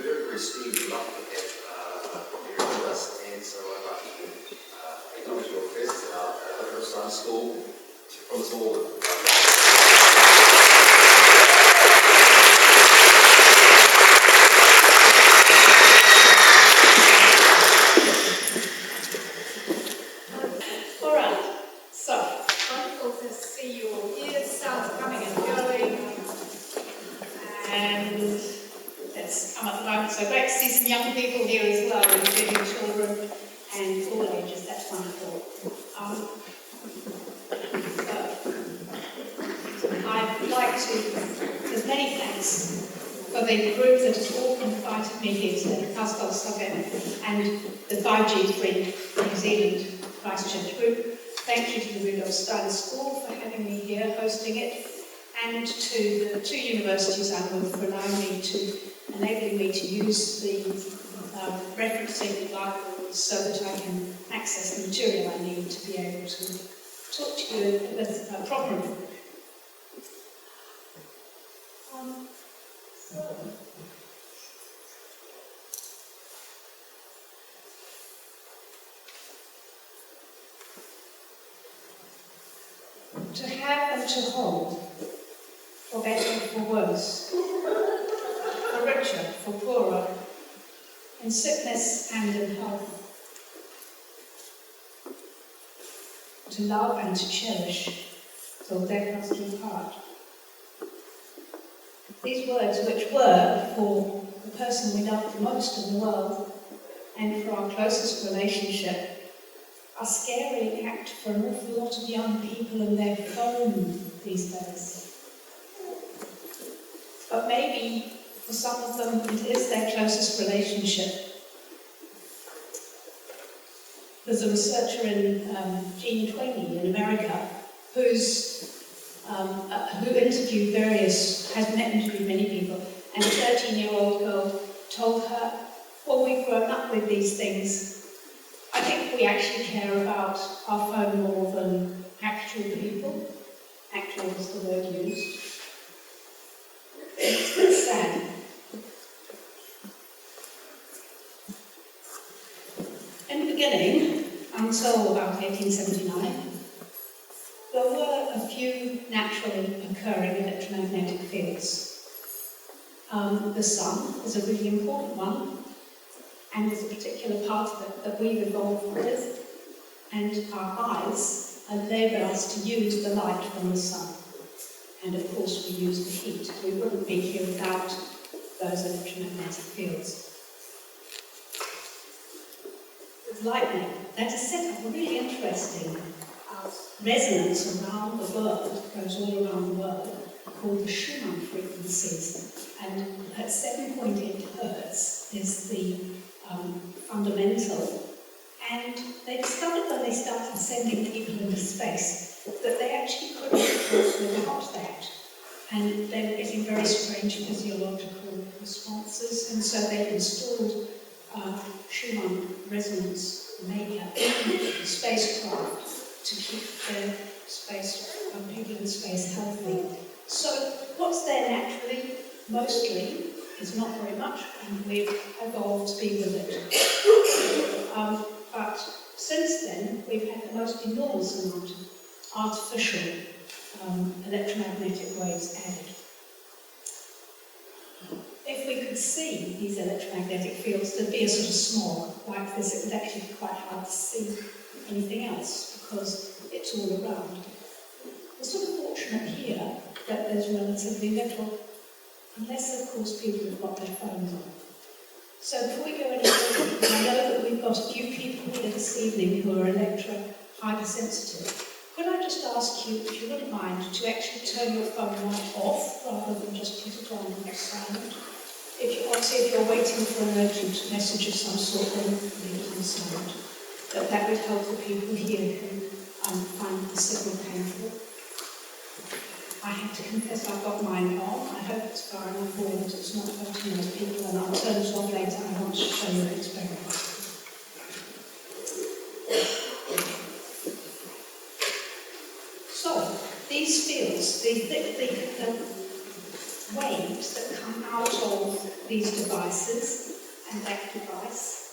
very, very Steve lucky to have here with us, and so I'd like to acknowledge your presence at our first time school from us all. So great to see some young people here as well, including children and all ages. That's wonderful. I'd like to give many thanks for the group that has all invited me here today, Pascal Sagan and the 5G Friend New Zealand Christchurch group. Thank you to the Rudolph Steiner School for having me here, hosting it, and to the two universities I work for allowing me to enabling me to use the referencing libraries so that I can access the material I need to be able to talk to you with proper information. To have and to hold, for better, for worse, for richer, for poorer, in sickness and in health. To love and to cherish, till death us do part. These words, which were for the person we love the most in the world, and for our closest relationship, are scary and act for an awful lot of young people and their phone these days. But maybe for some of them it is their closest relationship. There's a researcher in Jean Twenge in America who interviewed has interviewed many people, and a 13-year-old girl told her, well, we've grown up with these things. I think we actually care about our phone more than actual people. Actual was the word used. It's sad. In the beginning, until about 1879, there were a few naturally occurring electromagnetic fields. The sun is a really important one, and there's a particular part of it that we've evolved with, and our eyes enable us to use the light from the sun. And of course we use the heat. We wouldn't be here without those electromagnetic fields. With lightning, that has set up a really interesting resonance around the world, goes all around the world, called the Schumann frequencies. And at 7.8 Hertz is the fundamental. And they discovered when they started sending people into space that they actually couldn't talk without that. And they were getting very strange physiological responses, and so they installed Schumann resonance maker in the spacecraft to keep their people in space healthy. So what's there naturally, mostly, is not very much, and we've evolved to be with it. But since then, we've had the most enormous amount of artificial electromagnetic waves added. If we could see these electromagnetic fields, there'd be a sort of smog like this. It would actually be quite hard to see anything else because it's all around. We're sort of fortunate here that there's relatively little, unless of course people have got their phones on. So before we go any further, I know that we've got a few people here this evening who are hypersensitive. Could I just ask you, if you wouldn't mind, to actually turn your phone light off rather than just put it on silent? If you're waiting for an urgent message of some sort, then leave it on silent. That would help the people here who find the signal painful. I have to confess I've got mine on. I hope it's far enough away that it's not hurting those people, and I'll turn it on later. I want to show you an experiment. So, these fields, the waves that come out of these devices and that device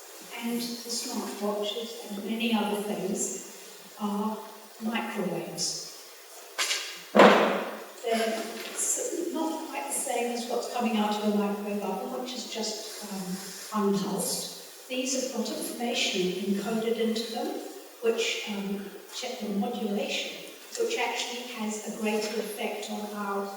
and the smartwatches and many other things are microwaves. They're not quite the same as what's coming out of a microwave oven, which is just unpulsed. These have got information encoded into them, which check the modulation, which actually has a greater effect on our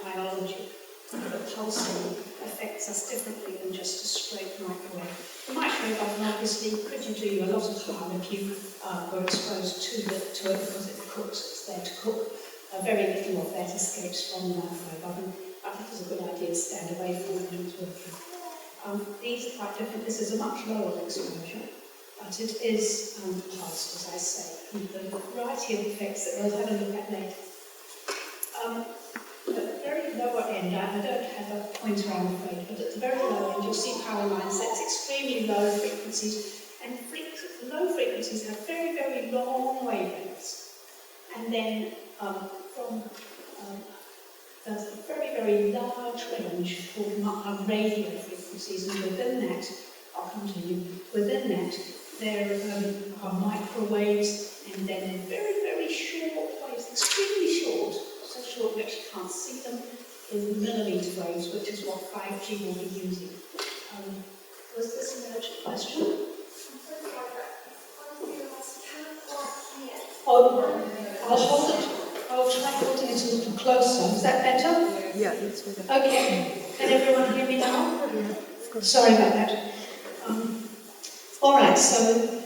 biology. The pulsing affects us differently than just a straight microwave. The microwave oven obviously could do you a lot of harm if you were exposed to it because it cooks. It's there to cook. Very little of that escapes from the microwave oven. I think it's a good idea to stand away from it when it's working. These are quite different. This is a much lower exposure, but it is pulsed, as I say, with the variety of effects that we'll have a look at later. At the very lower end, I don't have a pointer, I'm afraid, but at the very lower end you'll see power lines. That's extremely low frequencies, and low frequencies have very, very long wavelengths. And then from there's a very, very large range called radio frequencies, and within that, I'll come to you, within that there are microwaves, and then very, very short waves, extremely short, so short we actually can't see them, in millimetre waves, which is what 5G will be using. Was this an urgent question? Oh, I'll hold it. I'll try holding it a little closer. Is that better? Yeah, that's better. Okay. Can everyone hear me now? Sorry about that. All right. So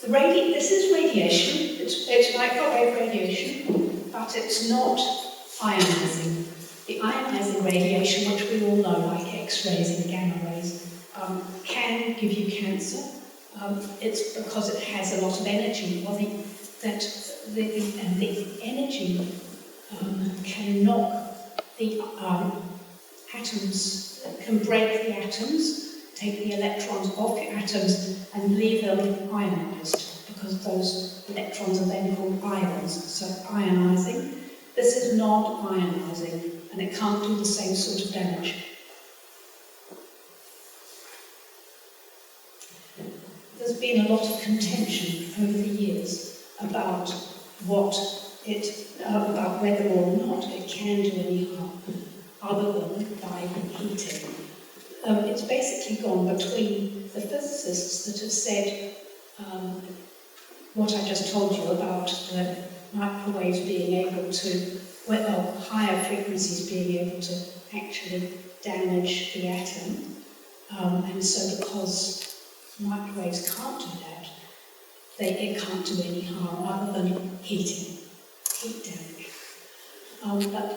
this is radiation. It's microwave radiation, but it's not ionizing. The ionizing radiation, which we all know, like X-rays and gamma rays, can give you cancer. It's because it has a lot of energy. The energy can knock the atoms, can break the atoms, take the electrons off the atoms and leave them ionized, because those electrons are then called ions. So ionizing. This is non-ionizing, and it can't do the same sort of damage. There's been a lot of contention over the years about about whether or not it can do any harm, other than by heating. It's basically gone between the physicists that have said what I just told you about the microwaves being able to, higher frequencies being able to actually damage the atom, and so because microwaves can't do that, it can't do any harm other than heat damage. But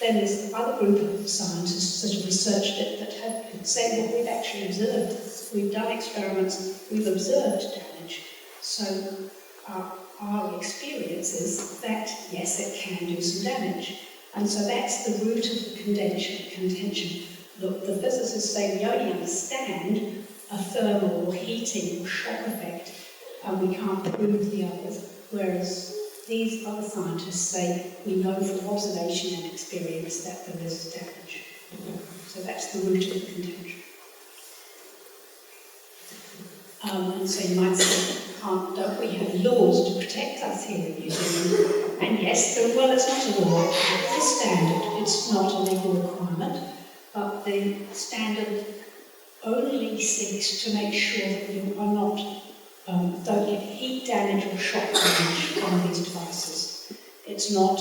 then there's the other group of scientists that have researched it that have said, well, we've actually observed this. We've done experiments, we've observed damage. So our experience is that, yes, it can do some damage. And so that's the root of the contention. The physicists say we only understand a thermal or heating or shock effect, and we can't prove the others, whereas these other scientists say we know from observation and experience that there is damage. So that's the root of the contention. And so you might say, don't we have laws to protect us here in New Zealand? And yes, well, it's not a law, it's a standard. It's not a legal requirement, but the standard only seeks to make sure that you are not don't get heat damage or shock damage from these devices. It's not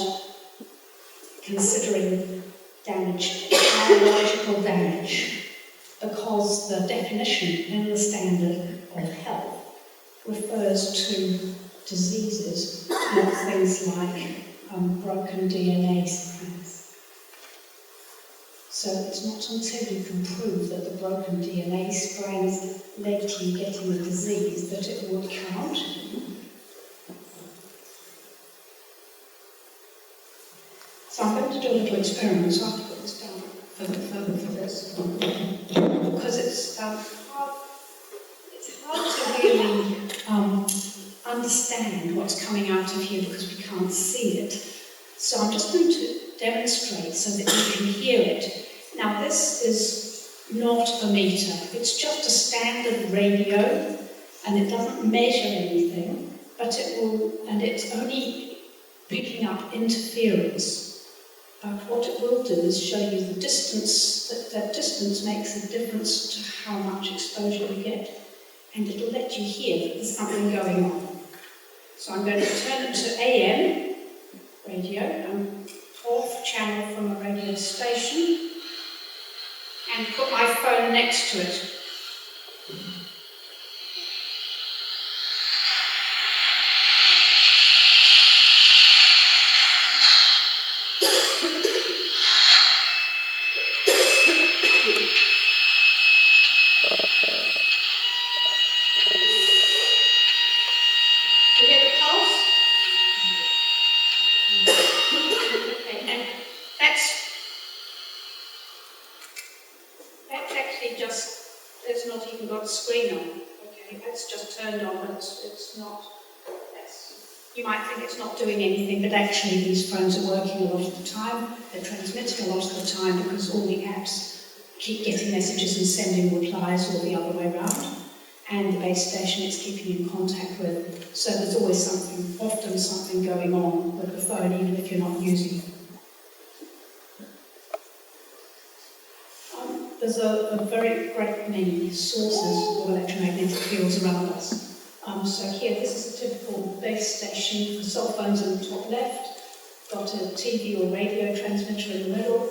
considering damage, biological damage, because the definition in the standard of health refers to diseases, not things like broken DNA strands. So it's not until you can prove that the broken DNA strands led to you getting the disease that it would count. So I'm going to do a little experiment, so I have to put this down for this. Because it's hard to really understand what's coming out of here because we can't see it. So I'm just going to demonstrate so that you can hear it. Now this is not a meter, it's just a standard radio, and it doesn't measure anything, but it will, and it's only picking up interference. But what it will do is show you the distance, that distance makes a difference to how much exposure you get, and it'll let you hear that there's something going on. So I'm going to turn it to AM radio, and off channel from a radio station, and put my phone next to it. You hear the pulse? Okay, and that's actually just, it's not even got a screen on. Okay, that's just turned on, but it's not, you might think it's not doing anything, but actually these phones are working a lot of the time, they're transmitting a lot of the time because all the apps keep getting messages and sending replies or the other way around. And the base station it's keeping in contact with. So there's always often something going on with the phone, even if you're not using it. There's a very great many sources of electromagnetic fields around us. So here, this is a typical base station for cell phones in the top left, got a TV or radio transmitter in the middle,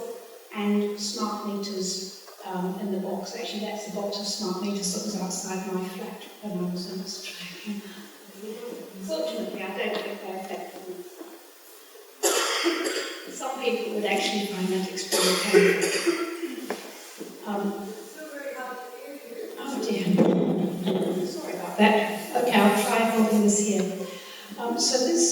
and smart meters in the box. Actually, that's the box of smart meters that was outside my flat when I was in Australia. Fortunately, I don't think they're affected. Some people would actually find that experiment painful. Oh dear. Sorry about that. Okay, I'll try holding this here. So this,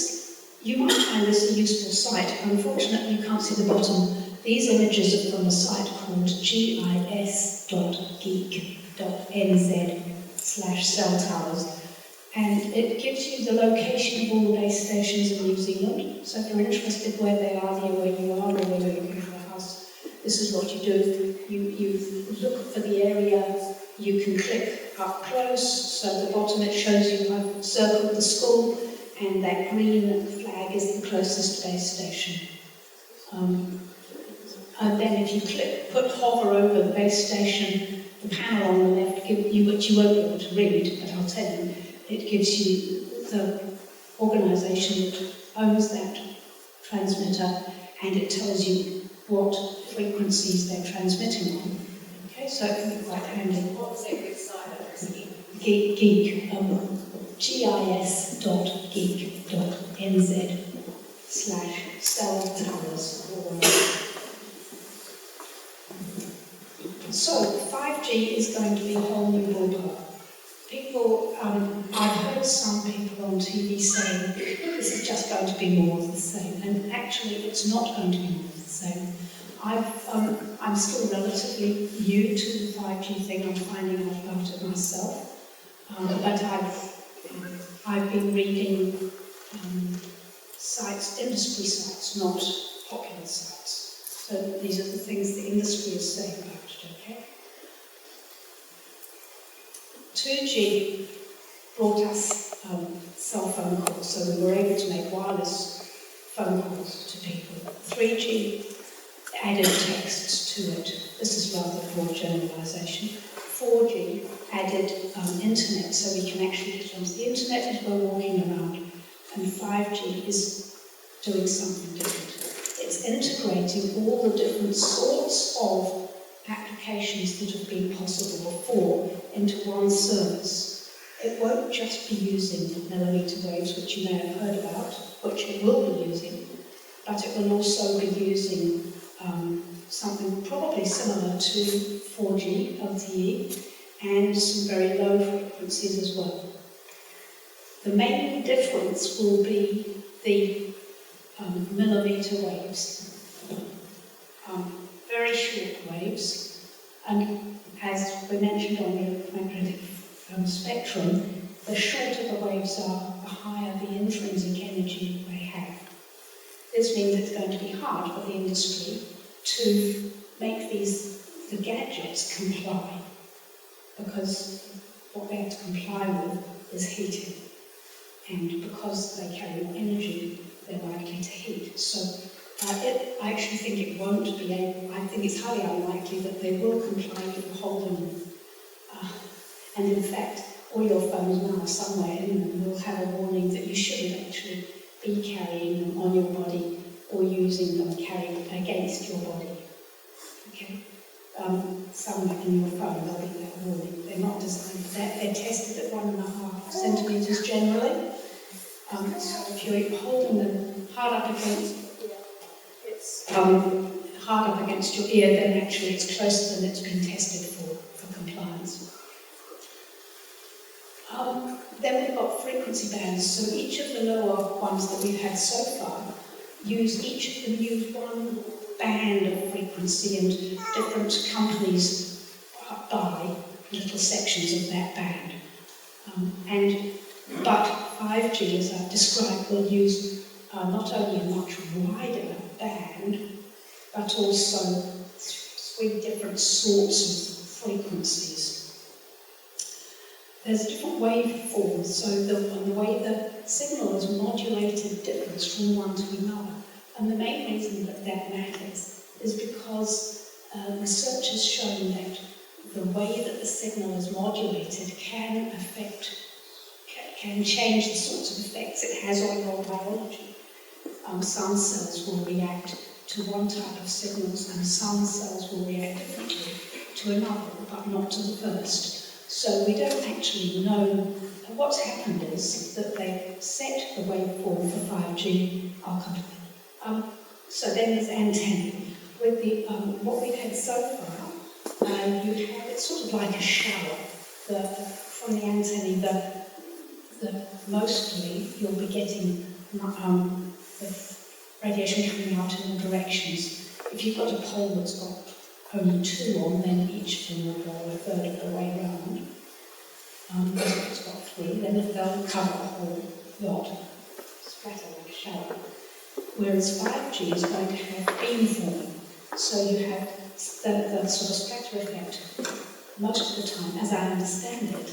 you might find this a useful site. Unfortunately, you can't see the bottom. These images are from a site called gis.geek.nz/cell and it gives you the location of all the base stations in New Zealand. So if you're interested where they are, near where you are, or where you're looking for a house, this is what you do. You look for the area, you can click up close, so at the bottom it shows you I've circled the school, and that green flag is the closest base station. And then if you hover over the base station, the panel on the left, which you won't be able to read, but I'll tell you, it gives you the organisation that owns that transmitter, and it tells you what frequencies they're transmitting on. Okay, so it can be quite handy. What was it, which side address again? gis.geek.nz/cell-towers. So 5G is going to be a whole new ballpark. People, I've heard some people on TV saying this is just going to be more of the same, and actually it's not going to be more of the same. I'm still relatively new to the 5G thing. I'm finding out about it myself, but I've been reading sites, industry sites, not popular sites. So these are the things the industry is saying about it. Okay. 2G brought us cell phone calls, so we were able to make wireless phone calls to people. 3G added texts to it. This is rather a broad generalisation. 4G added internet, so we can actually get onto the internet as we're walking around. And 5G is doing something different. It's integrating all the different sorts of applications that have been possible before into one service. It won't just be using millimeter waves, which you may have heard about, which it will be using, but it will also be using something probably similar to 4G LTE and some very low frequencies as well. The main difference will be the millimeter waves, very short waves, and as we mentioned on the electromagnetic spectrum, the shorter the waves are, the higher the intrinsic energy they have. This means it's going to be hard for the industry to make the gadgets comply, because what they have to comply with is heating. And because they carry more energy, they're likely to heat. So I actually think it won't be able, I think it's highly unlikely that they will comply if you hold them. And in fact, all your phones now somewhere in them will have a warning that you shouldn't actually be carrying them on your body or using them carrying against your body. Okay? Somewhere in your phone there'll be that warning. They're not designed for that. They're tested at 1.5 centimetres generally. So if you're holding them hard up against your ear, then actually it's closer than it's been tested for compliance. Then we've got frequency bands. So each of the lower ones that we've had so far each of them use one band of frequency, and different companies buy little sections of that band. But 5G, as I've described, will use not only a much wider band, but also 3 different sorts of frequencies. There's different waveforms, so the way the signal is modulated differs from one to another. And the main reason that matters is because research has shown that the way that the signal is modulated can change the sorts of effects it has on your biology. Some cells will react to one type of signals, and some cells will react differently to another, but not to the first. So we don't actually know. What's happened is that they set the waveform for 5G. So then there's antennae. With what we've had so far, you have it's sort of like a shower. From the antennae, mostly you'll be getting the radiation coming out in all directions. If you've got a pole that's got only 2 on, then each of them will go a third of the way round. If it's got 3, then they'll cover the whole lot, splatter like a shower. Whereas 5G is going to have beamforming. So you have the sort of splatter effect most of the time, as I understand it.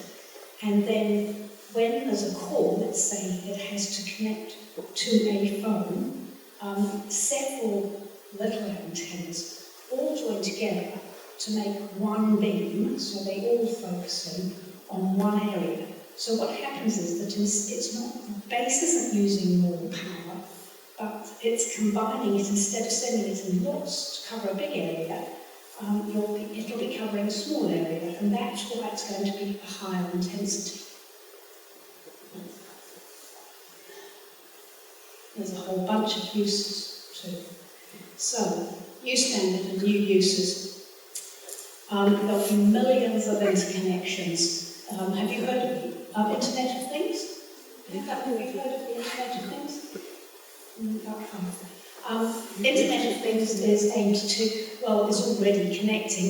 And then when there's a call, let's say it has to connect to a phone, several little antennas all join together to make one beam, so they all focus in on one area. So what happens is that the base isn't using more power, but it's combining it. Instead of sending it in lots to cover a big area, it'll be covering a small area, and that's why it's going to be a higher intensity. There's a whole bunch of uses too. So, new standard and new uses. There'll be millions of interconnections. Have you heard of the Internet of Things? Have you heard of the Internet of Things? Internet of Things is aimed to, is already connecting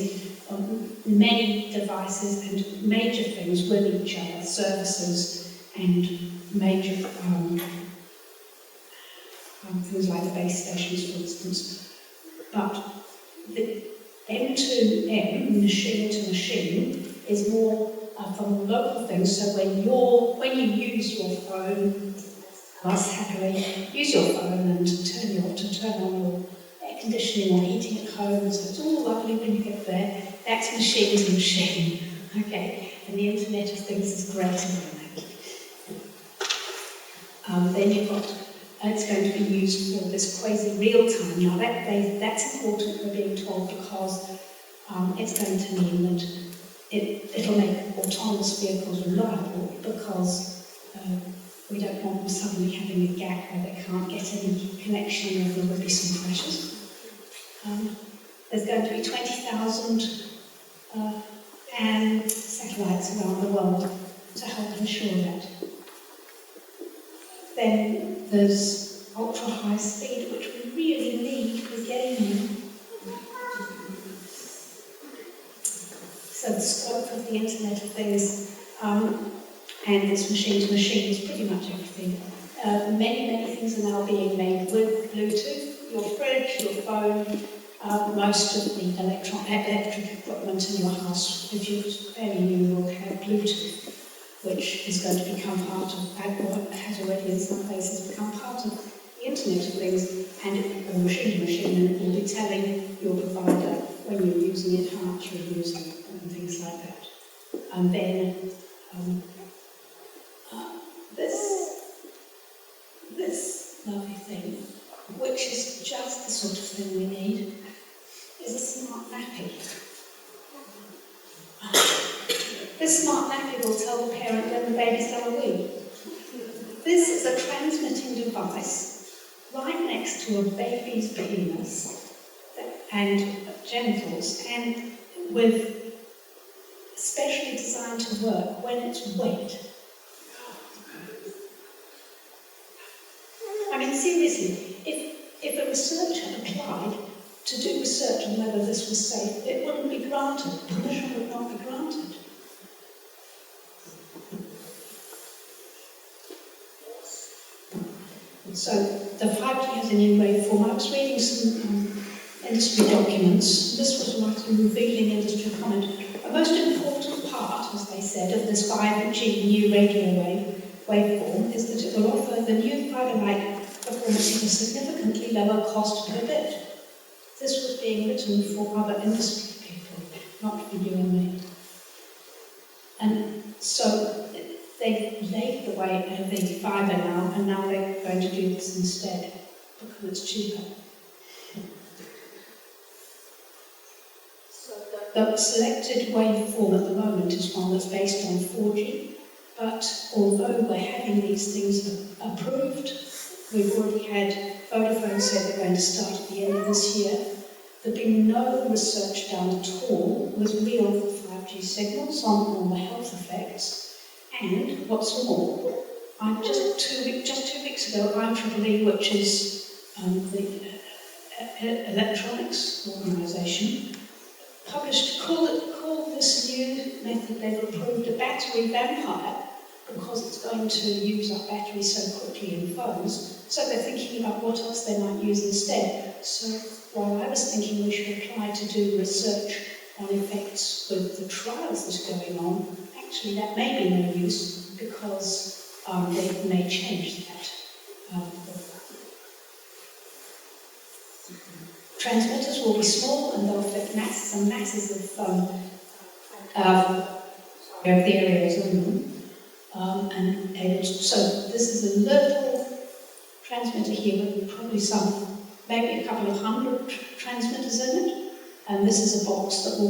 many devices and major things with each other, services and major things like the base stations, for instance. But the M2M, machine to machine, is more from local things. So when you use your phone, us happily use your phone and turn on your air conditioning or heating at home, so it's all lovely when you get there. That's machine to machine, okay? And the Internet of Things is greater than that. Then you've got, it's going to be used for this quasi real time. Now that's important, we're being told, because it's going to mean that it'll make autonomous vehicles reliable, because we don't want them suddenly having a gap where they can't get any connection, or there will be some crashes. There's going to be 20,000 satellites around the world to help ensure that. Then there's ultra-high speed, which we really need. We're getting there. So the scope of the Internet of Things and this machine-to-machine is pretty much everything Many things are now being made with Bluetooth. Your fridge, your phone, most of the electric equipment in your house, if you're fairly new, will have Bluetooth, which is going to become part of, or has already in some places become part of the Internet of Things, or machine to machine, and it will be telling your provider when you're using it, how much you're using it, and things like that. And then this lovely thing, which is just the sort of thing we need, is a smart nappy. This smart nappy will tell the parent when the baby's done a wee. This is a transmitting device right next to a baby's penis and genitals, and with specially designed to work when it's wet. I mean, seriously, if a researcher applied to do research on whether this was safe, it wouldn't be granted. Permission would not be granted. So the 5G has a new waveform. I was reading some industry documents. This was what a revealing industry comment. A most important part, as they said, of this 5G new radio waveform is that it will offer the new fibre-like performance at a significantly lower cost per bit. This was being written for other industry people, not for you and me. And so they've laid the way the fibre now, and now they're going to do this instead because it's cheaper. The selected waveform at the moment is one that's based on 4G, but although we're having these things approved, we've already had Vodafone say they're going to start at the end of this year. There's been no research done at all with real 5G signals on the health effects. And what's more, just 2 weeks ago, IEEE, which is the Electronics Organisation, called this new method they've approved a battery vampire, because it's going to use up batteries so quickly in phones. So they're thinking about what else they might use instead. So while I was thinking we should apply to do research on effects with the trials that's going on, actually that may be no use, because they may change that. Transmitters will be small, and they'll fit masses and masses of the areas in them. And able to, so this is a little transmitter here with probably maybe a couple of hundred transmitters in it, and this is a box that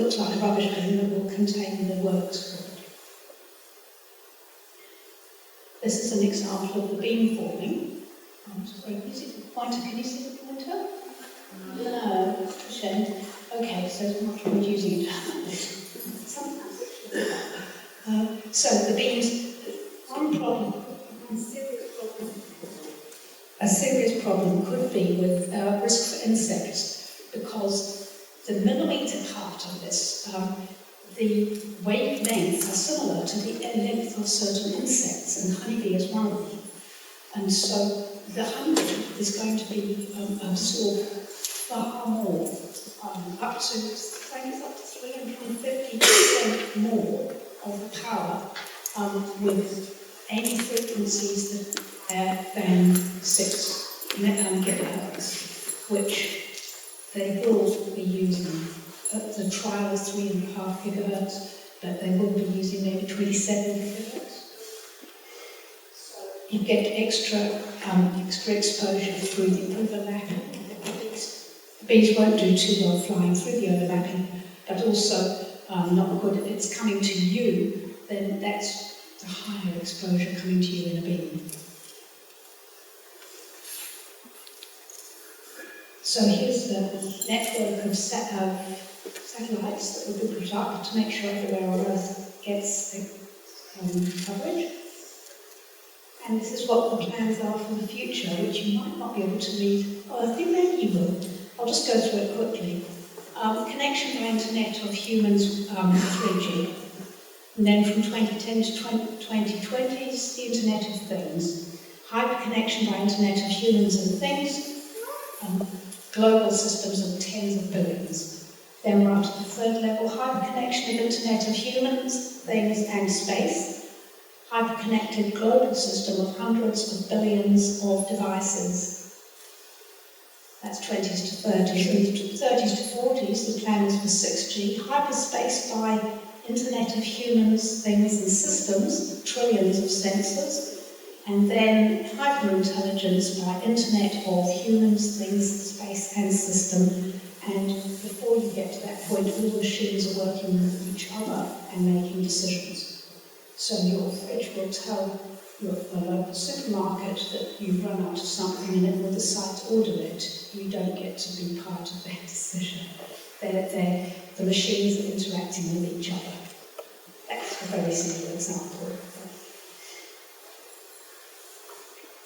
looks like a rubbish bin that will contain the works for it. This is an example of the beam forming. I'm sorry, can you see the pointer? Can you see the pointer? No, it's a shame. Okay, so I'm not really using it. Sometimes so the beams, one problem, a serious problem could be with risk for insects, because the millimetre part of this, the wavelengths are similar to the length of certain insects, and honeybee is one of them. And so the honeybee is going to be absorbed far more, up to 350% more of the power with any frequencies that than 6 gigahertz, which they will be using. The trial is 3.5 gigahertz, but they will be using maybe 27 gigahertz. You get extra exposure through the overlapping. The bees won't do too well flying through the overlapping, but also not good if it's coming to you, then that's the higher exposure coming to you in a beam. So here's the network of satellites that will be put up to make sure everywhere on Earth gets coverage. And this is what the plans are for the future, which you might not be able to read. Oh, I think maybe you will. I'll just go through it quickly. Connection by Internet of Humans, 3G. And then from 2010 to 2020 is the Internet of Things. hyperconnection by internet of humans and things, global systems of tens of billions. Then we're up to the third level, hyperconnection of internet of humans, things and space, hyperconnected global system of hundreds of billions of devices. That's 20s to 30s, and 30s to 40s, the plan is for 6G, hyperspace by internet of humans, things and systems, trillions of sensors, and then hyperintelligence by internet of humans, things, space and system. And before you get to that point, all machines are working with each other and making decisions. So your fridge will tell your local supermarket that you've run out of something and it will decide to order it. You don't get to be part of that decision. The machines are interacting with each other. That's a very simple example.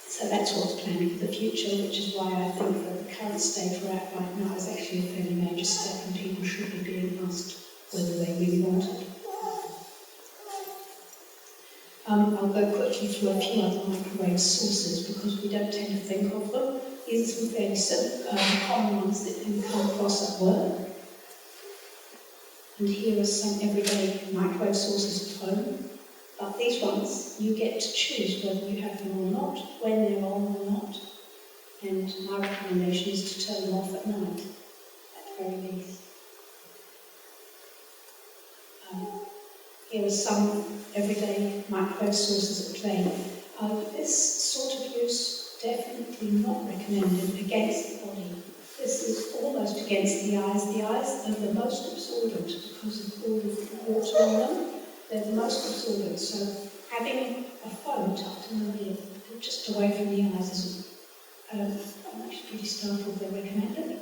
So that's what's planning for the future, which is why I think that the current state we're at right now is actually a fairly major step, and people should be being asked whether they really want it. I'll go quickly through a few other microwave sources because we don't tend to think of them. These are some fairly simple, common ones that you come across at work. And here are some everyday microwave sources at home. But these ones, you get to choose whether you have them or not, when they're on or not. And my recommendation is to turn them off at night, at the very least. Here are some everyday microwave sources at play. This sort of use definitely not recommended against the body. This is almost against the eyes. The eyes are the most absorbent because of all the water on them. They're the most absorbent. So having a phone tucked in the ear, just away from the eyes, is I'm actually pretty startled they're recommended.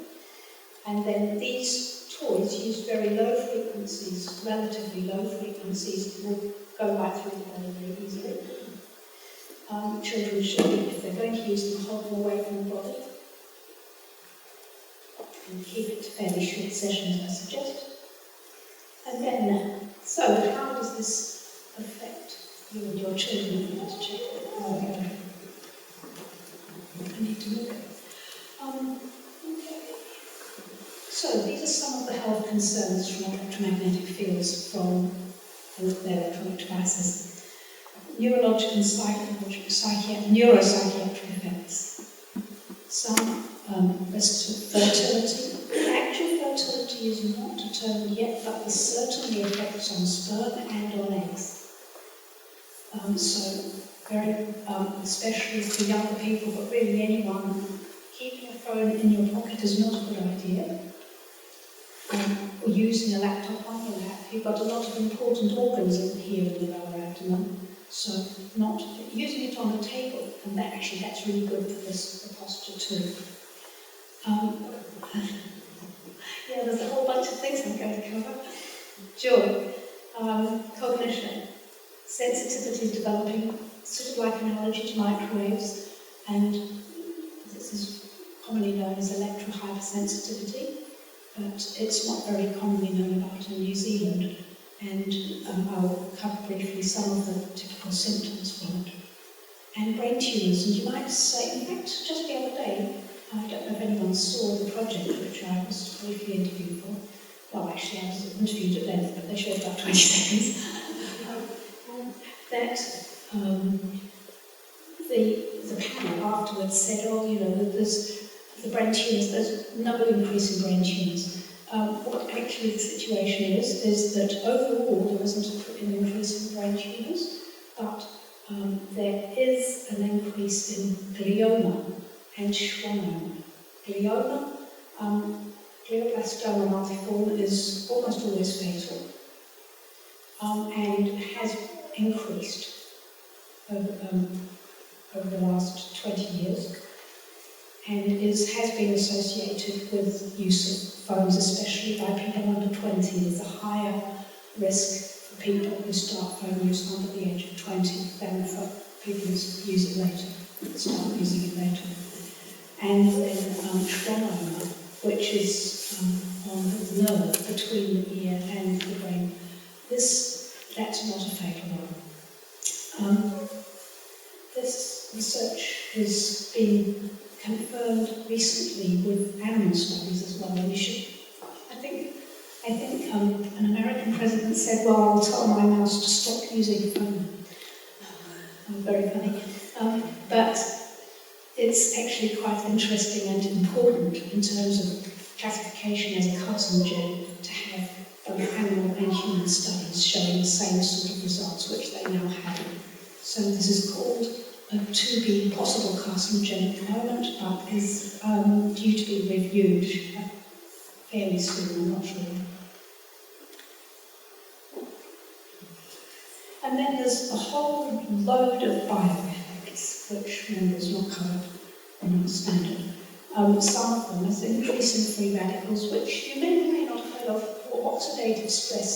And then these toys use very low frequencies, relatively low frequencies, will go right through the body very easily. Children should, if they're going to use them, hold them away from the body and keep it to fairly short sessions, I suggest. And then, so how does this affect you and your children? I need to check it. I need to move it. Okay. So these are some of the health concerns from electromagnetic fields from the electronic devices. Neurological and neuropsychiatric effects. Some risks of fertility. Actual fertility is not determined yet, but there's certainly effects on sperm and on eggs. So very, especially for younger people, but really anyone, keeping a phone in your pocket is not a good idea. Or using a laptop on your lap. You've got a lot of important organs in here in the lower abdomen. So not using it on the table, and that's really good for the posture too. Yeah, there's a whole bunch of things I'm going to cover. Joy, cognition, sensitivity is developing, sort of like an allergy to microwaves, and this is commonly known as electrohypersensitivity, but it's not very commonly known about in New Zealand. And I'll cover briefly some of the typical symptoms from it. And brain tumours, and you might say, in fact, just the other day, I don't know if anyone saw the project which I was briefly interviewed for. Well, actually, I was interviewed at length, but they showed about 20 seconds. The panel afterwards said, oh, you know, there's the brain tumours, there's no increase in brain tumours. What actually the situation is that overall there isn't an increase in brain tumours, but there is an increase in glioma and schwannoma. Glioma, glioblastoma multiforme, is almost always fatal and has increased over the last 20 years. And has been associated with use of phones, especially by people under 20. There's a higher risk for people who start phone use under the age of 20 than for people who use it later, start using it later. And then schwannoma, which is on the nerve between the ear and the brain. That's not a fatal one. This research has been confirmed recently with animal studies as well. And you should, I think an American president said, well, I'll tell my mouse to stop using a phone. Very funny. But it's actually quite interesting and important in terms of classification as a carcinogen to have both animal and human studies showing the same sort of results, which they now have. So this is called a 2B possible carcinogen at the moment, but is due to be reviewed fairly soon, I'm not sure. And then there's a whole load of bioeffects, which remember is not covered in our standard. Some of them is increase in free radicals, which you may or may not have heard of, or oxidative stress,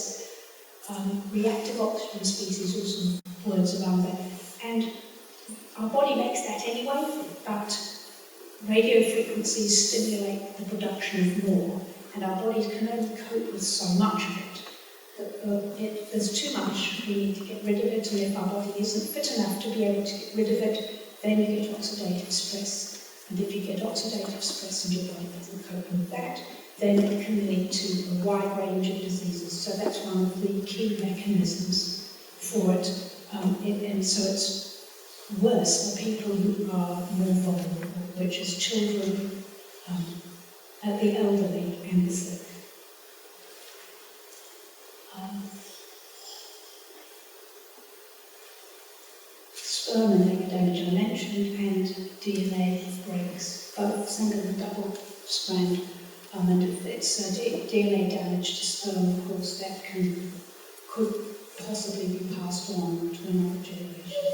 reactive oxygen species, or some words around that. And our body makes that anyway, but radio frequencies stimulate the production of more, and our bodies can only cope with so much of it. If there's too much, we need to get rid of it, and if our body isn't fit enough to be able to get rid of it, then you get oxidative stress. And if you get oxidative stress and your body doesn't cope with that, then it can lead to a wide range of diseases. So that's one of the key mechanisms for it. And so it's worse for people who are more vulnerable, which is children, the elderly, and the sick. Sperm and egg damage I mentioned, and DNA breaks, both single and double strand. And if it's DNA damage to sperm, of course, that could possibly be passed on to another generation.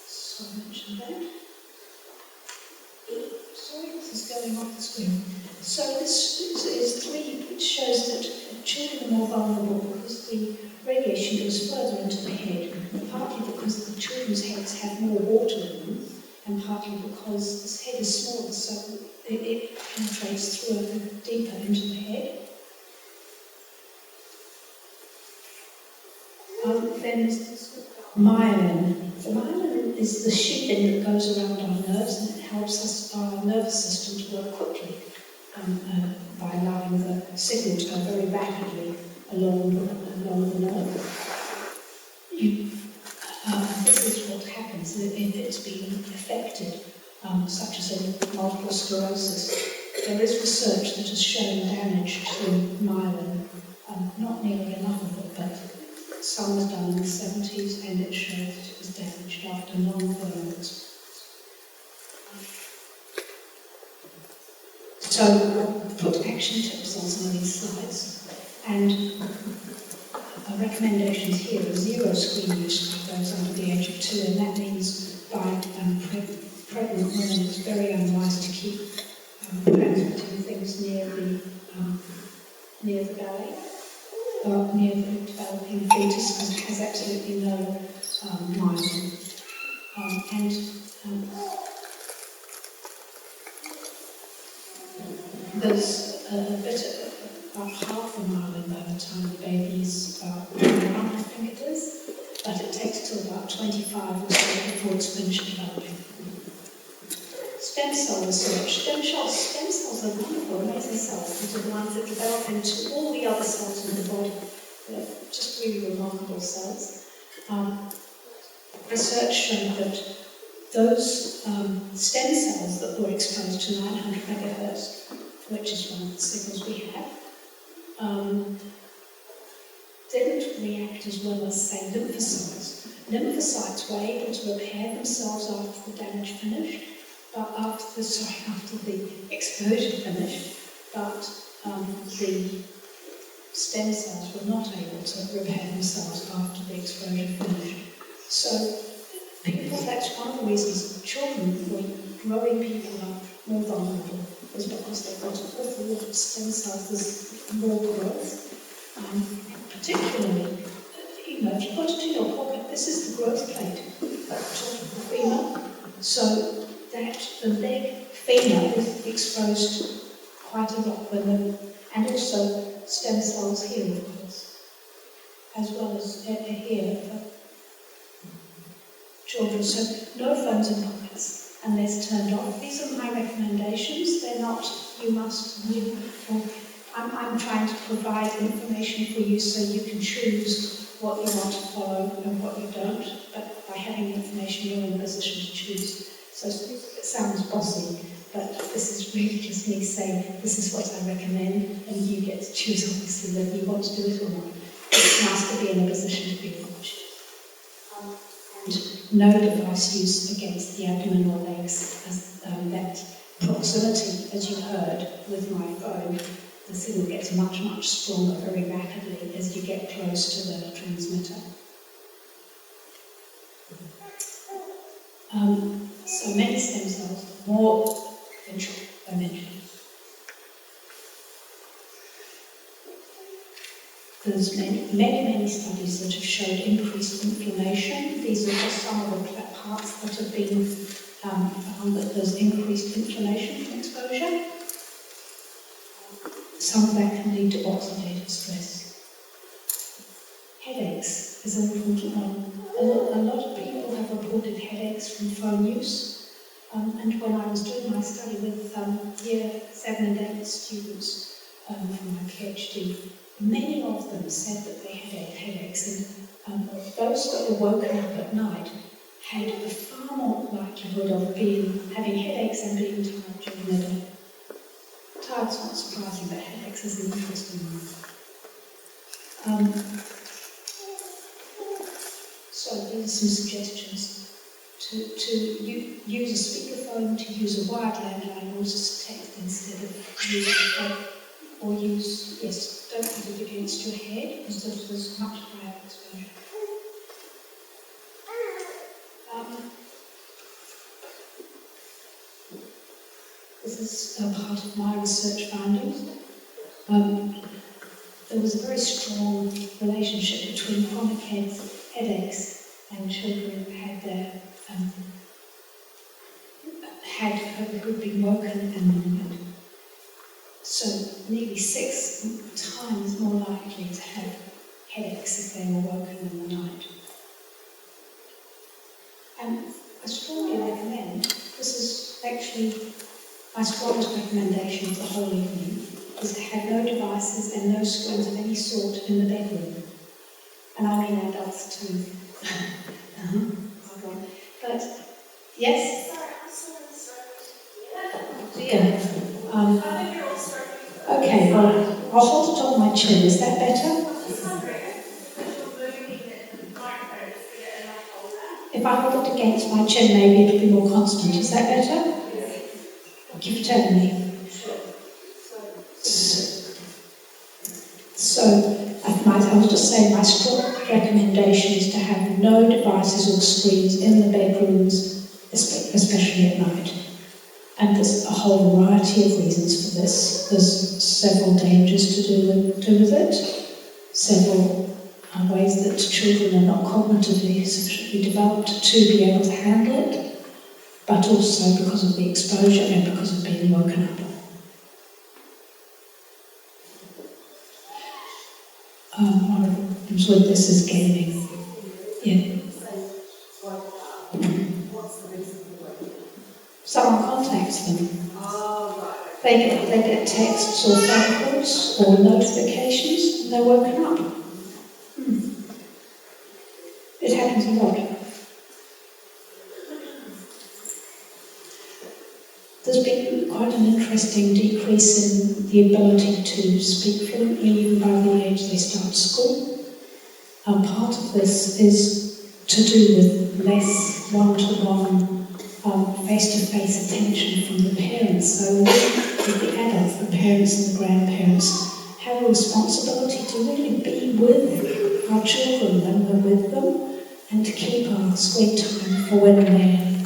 So I mentioned that. Sorry, this is going off the screen. So this is 3, which shows that children are more vulnerable because the radiation goes further into the head, partly because the children's heads have more water in them, and partly because this head is smaller, so it penetrates through deeper into the head. Then there's myelin. The myelin is the sheathing that goes around our nerves, and it helps our nervous system to work quickly by allowing the signal to go very rapidly along the nerve. This is what happens if it's been affected, such as in multiple sclerosis. There is research that has shown damage to myelin, not nearly enough of it, but some was done in the 70s, and it showed that it was damaged after long-term exposure. So I'll put action tips on some of these slides, and recommendations here are 0 screen use for those under the age of 2, and that means by pregnant women it's very unwise to keep transmitting things near the belly, or near the developing fetus, because it has absolutely no myelin. There's a bit of about half the myelin by the time the baby is about 1 month, I think it is, but it takes till about 25 or so before it's finished developing. Stem cell research. Stem cells are wonderful, amazing cells, which are the ones that develop into all the other cells in the body. They're just really remarkable cells. Research showed that those stem cells that were exposed to 900 megahertz, which is one of the signals we have, didn't react as well as, say, lymphocytes. Lymphocytes were able to repair themselves after the damage finished, but after the exposure finished, but the stem cells were not able to repair themselves after the exposure finished. So that's one of the reasons children, growing people, are more vulnerable, is because they've got an awful lot of stem cells, there's more growth. Particularly, if you put it in your pocket, this is the growth plate at the top of the femur, so that the leg femur is exposed quite a lot and also stem cells here, of course, as well as here. children. So no phones in pockets unless turned off. These are my recommendations. They're not, you must, or I'm trying to provide information for you so you can choose what you want to follow and what you don't. But by having the information, you're in a position to choose. So it sounds bossy, but this is really just me saying, this is what I recommend, and you get to choose, obviously, whether you want to do it or not. It's nice to be in a position to be able to choose. And no device use against the abdomen or legs, as that proximity, as you heard with my phone, the signal gets much, much stronger very rapidly as you get close to the transmitter. So many stem cells, more ventral dimension. There's many studies that have showed increased inflammation. These are just some of the parts that have been found that there's increased inflammation from exposure. Some of that can lead to oxidative stress. Headaches is an important one. A lot of people have reported headaches from phone use. And when I was doing my study with year 7 and 8 students for my PhD, many of them said that they had headaches, and those that were woken up at night had a far more likelihood of having headaches and being tired during the day. Tired's not surprising, but headaches is an interesting one. So these are some suggestions. To use a speakerphone, to use a wired landline, or just text instead of using a phone. Or don't put it against your head, because there's much higher exposure. This is a part of my research findings. There was a very strong relationship between chronic headaches and children who'd been woken and remembered. So nearly 6 times more likely to have headaches if they were woken in the night. And I strongly recommend, this is actually my strongest recommendation for the whole evening, is to have no devices and no screens of any sort in the bedroom. And I mean adults too. Hold on. But, yes? Yeah. Okay, well, I'll hold it on my chin. Is that better? If I hold it against my chin, maybe it'll be more constant. Is that better? Keep telling me. So, I was just saying, my strong recommendation is to have no devices or screens in the bedrooms, especially at night. And there's a whole variety of reasons for this. There's several dangers to do with it, several ways that children are not cognitively sufficiently developed to be able to handle it, but also because of the exposure and because of being woken up. One of the problems with this is gaming. Yeah. Someone contacts them. They get texts or phone calls or notifications, and they're woken up. It happens a lot. There's been quite an interesting decrease in the ability to speak fluently even by the age they start school. Part of this is to do with less one-to-one face-to-face attention from the parents. So with the adults, the parents and the grandparents have a responsibility to really be with our children when we're with them, and to keep our screen time for when they're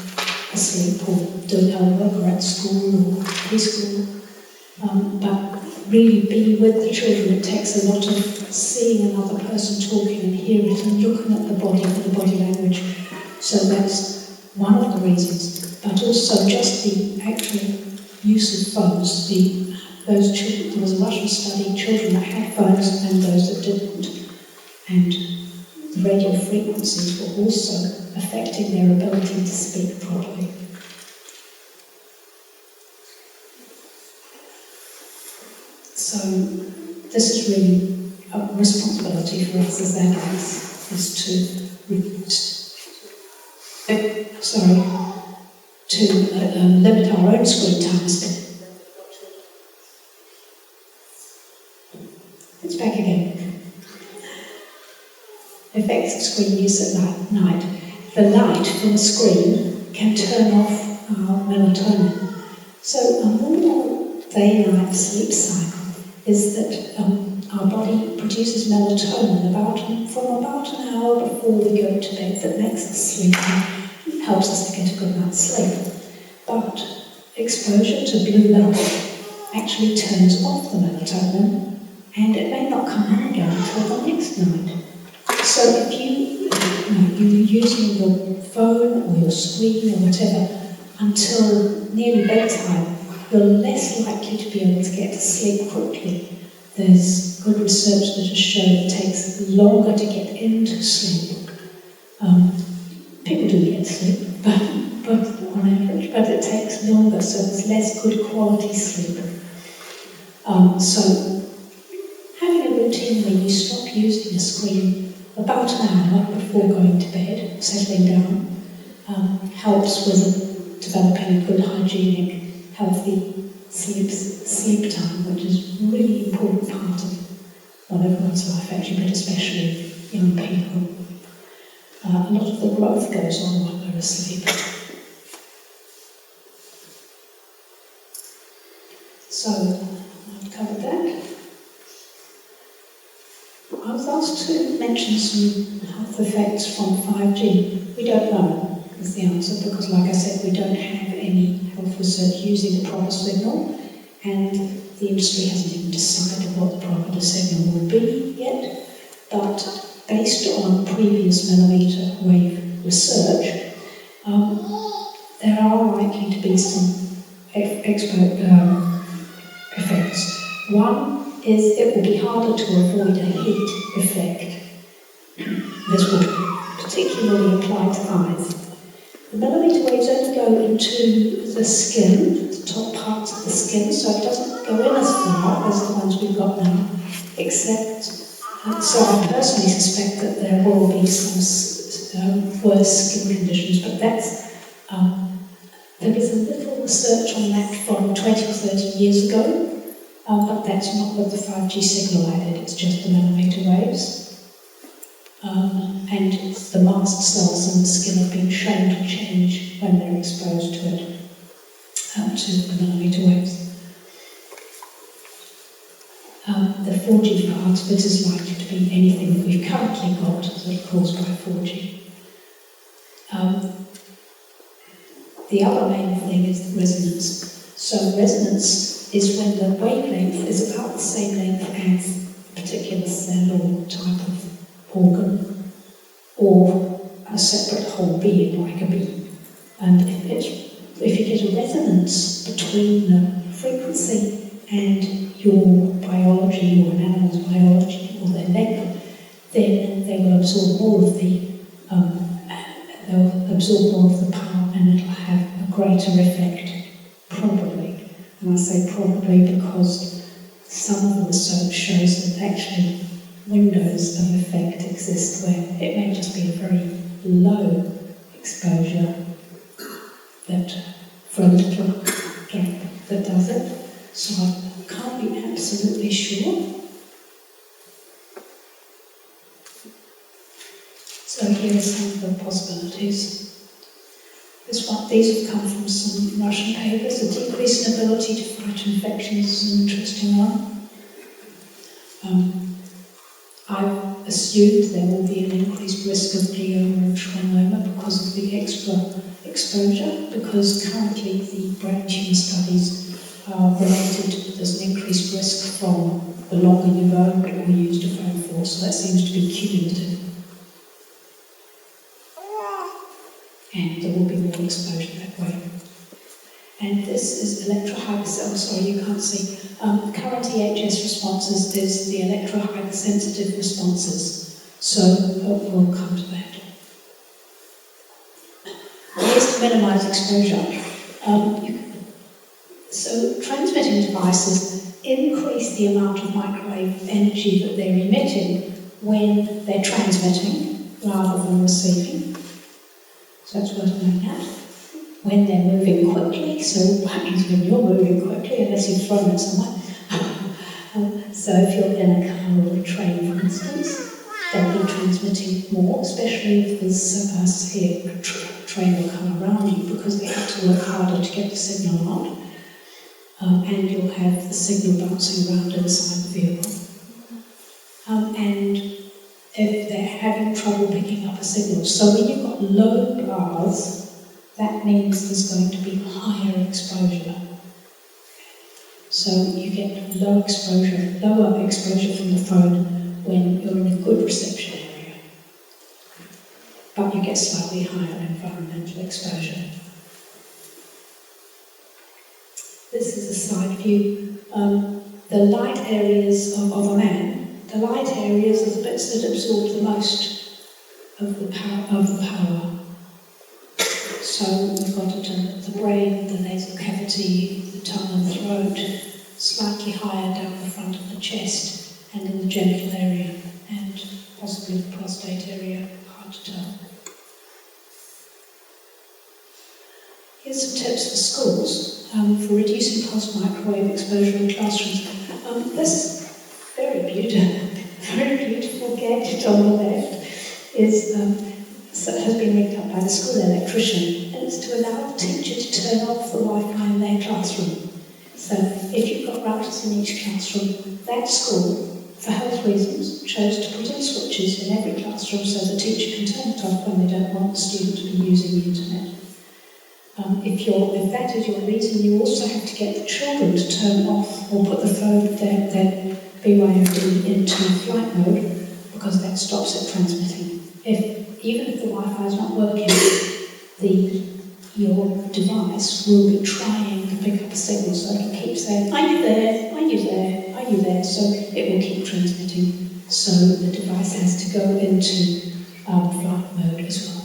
asleep or doing homework or at school or preschool. But really be with the children. It takes a lot of seeing another person talking and hearing it and looking at the body for the body language. So that's one of the reasons. But also just the actual use of phones. Those children, there was a Russian study, children that had phones and those that didn't. And the radio frequencies were also affecting their ability to speak properly. So this is really a responsibility for us as adults, is to limit our own screen time. It's back again. Affects screen use at night. The light from the screen can turn off our melatonin. So a normal day-night sleep cycle is that our body produces melatonin from about an hour before we go to bed that makes us sleepy, helps us to get a good night's sleep. But exposure to blue light actually turns off the melatonin, and it may not come on again until the next night. So if you're using your phone or your screen or whatever until nearly bedtime, you're less likely to be able to get to sleep quickly. There's good research that has shown it takes longer to get into sleep. People do get sleep, but on average, but it takes longer, so there's less good quality sleep. So having a routine where you stop using a screen about an hour before going to bed, settling down, helps with developing a good hygienic, healthy sleep time, which is a really important part of everyone's life actually, but especially young people. A lot of the growth goes on while we're asleep. So, I've covered that. I was asked to mention some health effects from 5G. We don't know, is the answer, because like I said, we don't have any health research using the proper signal, and the industry hasn't even decided what the proper signal will be yet. But based on previous millimetre wave research, there are likely to be some effects. One is it will be harder to avoid a heat effect. This will particularly apply to eyes. The millimetre waves only go into the skin, the top parts of the skin, so it doesn't go in as far as the ones we've got now, except, so I personally suspect that there will be some worse skin conditions, but that's, there is a little research on that from 20 or 30 years ago, but that's not what the 5G signal added, it's just the millimetre waves. And the mast cells in the skin have been shown to change when they're exposed to it, to the millimetre waves. The 4G part of it is likely to be anything that we've currently got that's caused by 4G. The other main thing is the resonance. So resonance is when the wavelength is about the same length as a particular cell or type of organ, or a separate whole being like a bee. And if you get a resonance between the frequency and your biology or an animal's biology or their length, then they will absorb more of the power, and it'll have a greater effect, probably. And I say probably because some of the research shows that actually windows of effect exist where it may just be a very low exposure that for a little gap that does it. So I can't be absolutely sure. So here are some of the possibilities. These have come from some Russian papers. A decrease in ability to fight infections is an interesting one. I've assumed there will be an increased risk of glioma and schwannoma because of the extra exposure, because currently the brain tumour studies are related, there's an increased risk from the longer you've owned or used a phone for, so that seems to be cumulative. And there will be more exposure that way. And this is sorry you can't see. Current EHS responses is the electrohypersensitive responses. So we'll come to that. Ways to minimise exposure. So transmitting devices increase the amount of microwave energy that they're emitting when they're transmitting rather than receiving. So that's worth knowing that. When they're moving quickly, so what happens when you're moving quickly, unless you've thrown it somewhere? So if you're in a car or a train, for instance, they'll be transmitting more, especially if there's, say, a train or car around you, because they have to work harder to get the signal out. And you'll have the signal bouncing around inside the vehicle. And if they're having trouble picking up a signal, so when you've got low bars, that means there's going to be higher exposure. So you get lower exposure from the phone when you're in a good reception area. But you get slightly higher environmental exposure. This is a side view. The light areas of a man, the light areas are the bits that absorb the most of the power. So we've got it in the brain, the nasal cavity, the tongue and throat, slightly higher down the front of the chest, and in the genital area, and possibly the prostate area, hard to tell. Here's some tips for schools for reducing pulse microwave exposure in classrooms. This very beautiful gadget on the left has been rigged up by the school electrician, and it's to allow the teacher to turn off the Wi-Fi in their classroom. So if you've got routers in each classroom, that school, for health reasons, chose to put in switches in every classroom so the teacher can turn it off when they don't want the student to be using the internet. If that is your reason, you also have to get the children to turn off or put their BYOD into flight mode, because that stops it transmitting. Even if the Wi-Fi is not working, your device will be trying to pick up a signal, so it'll keep saying, "Are you there? Are you there? Are you there?" So it will keep transmitting. So the device has to go into flight mode as well.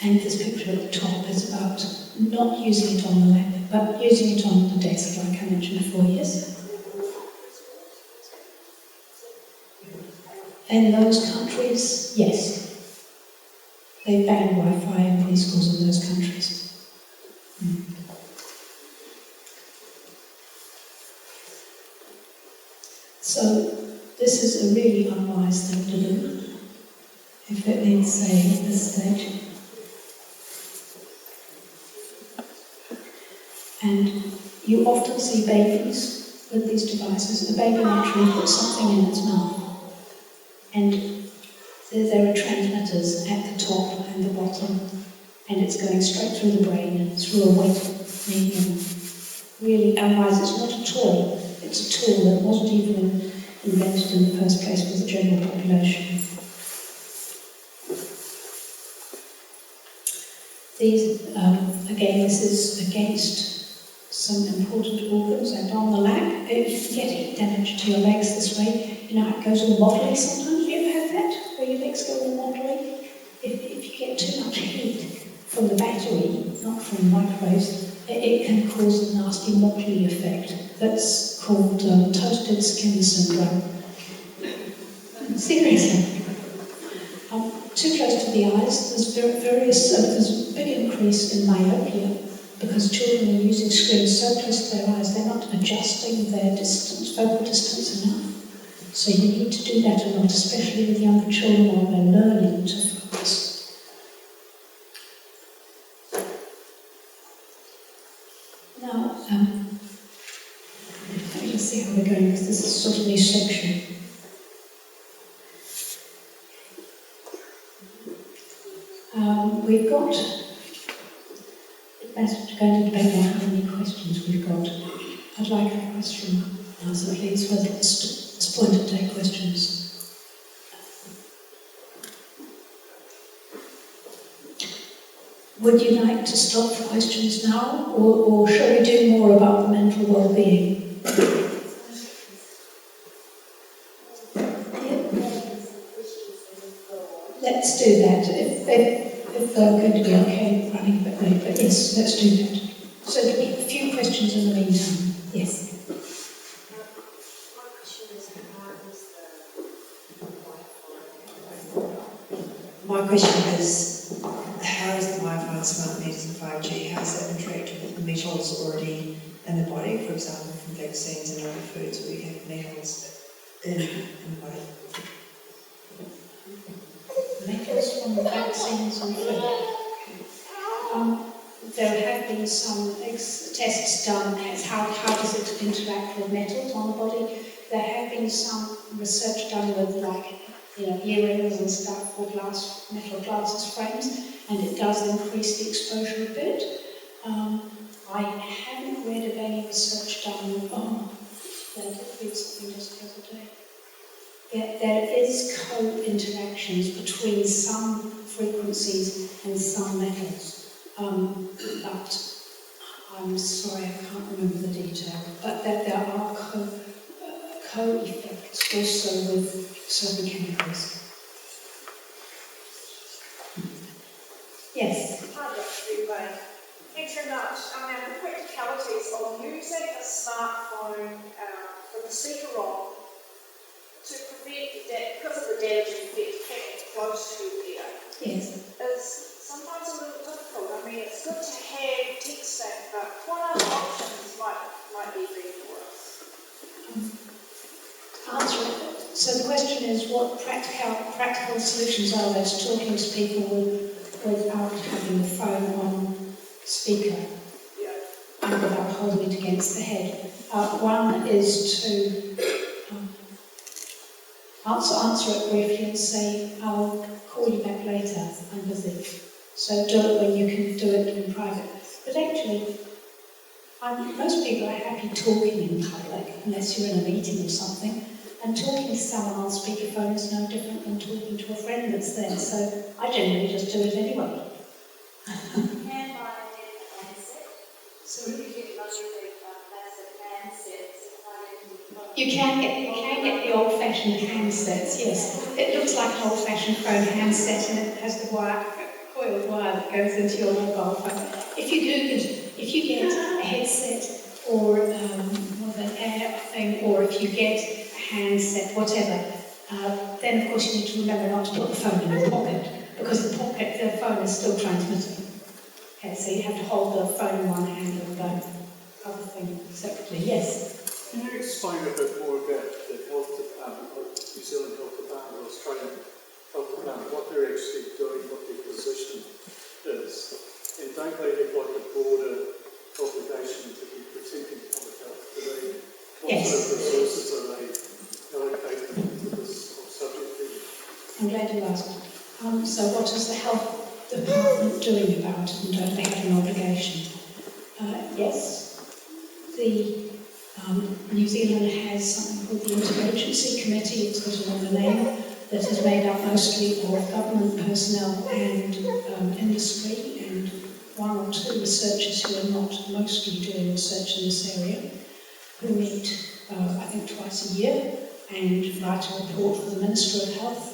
And this picture at the top is about not using it on the lap, but using it on the desk, like I mentioned before, yes? In those countries, yes. They ban Wi-Fi in preschools in those countries. So this is a really unwise thing to do, if it means saying at this stage. And you often see babies with these devices. A baby naturally puts something in its mouth. And there are transmitters at the top and the bottom, and it's going straight through the brain, through a wet medium. Really, otherwise it's not a toy. It's a tool that wasn't even invented in the first place for the general population. These, again, this is against some important organs, and on the lap, you can get heat damage to your legs this way. You know how it goes all modelly sometimes? You ever had that, where your legs go all modelly? If you get too much heat from the battery, not from microwaves, it can cause a nasty motley effect. That's called toasted skin syndrome. Seriously. Too close to the eyes, there's a big increase in myopia, because children are using screens so close to their eyes, they're not adjusting their focal distance enough. So you need to do that a lot, especially with younger children while they're learning to focus. Now, let me just see how we're going, because this is sort of a new section. We've got, it's going to depend on how many questions we've got. I'd like a question answer, please, whether it's point to take questions. Would you like to stop for questions now, or shall we do more about the mental well-being? let's do that. If they're going to be okay running a bit late, but yes, let's do that. So there'll be a few questions in the meantime. Yes. My question is, how is the Wi-Fi? My question is, how is the Wi-Fi and smart meters and 5G, how does that interact with the metals already in the body? For example, from vaccines and other foods, we have metals in the body. Metals from the vaccines and food. There have been some tests done as how does it interact with metals on the body. There have been some research done with earrings and stuff for metal glasses frames, and it does increase the exposure a bit. I haven't read of any research done with there did read something just the other day. There is co-interactions between some frequencies and some metals. But I'm sorry, I can't remember the detail. But there are co-effects also with certain chemicals. Yes? Hi, Dr. Redmayne. Thanks very much. The practicalities of using a smartphone with the speaker on to prevent because of the damaging effect having it close to your ear Yes. is sometimes a little difficult. I mean, it's good to have texting, but what other options might be there for us? Answer it. So the question is, what practical solutions are there to talking to people without having the phone on speaker and without holding it against the head? One is to answer it briefly and say, I'll call you back later, I'm busy. So do it when you can do it in private. But actually, most people are happy talking in public, unless you're in a meeting or something. And talking to someone on speakerphone is no different than talking to a friend that's there. So I generally just do it anyway. Can buy a handset. So You get luxury plastic handsets. you can get the old-fashioned handsets, yes. It looks like an old-fashioned phone handset, and it has the coiled wire that goes into your mobile phone. If you get a headset or an air thing, or if you get a handset, whatever, then of course you need to remember not to put the phone in your pocket, because the phone is still transmitting. Okay, so you have to hold the phone in one hand and the other thing separately. Yes? Can you explain a bit more about the health department, like New Zealand Health Department or Australian Health Department, what they're actually doing, what their position is? And don't they have like a broader obligation to be protecting public health? What sort of resources are they allocating to this subject area? I'm glad you asked. So what is the health department doing about it, and don't they have an obligation? Yes. The New Zealand has something called the Interagency Committee, it's got a longer name, that is made up mostly of government personnel and industry, and one or two researchers who are not mostly doing research in this area, who meet, I think, twice a year and write a report for the Minister of Health,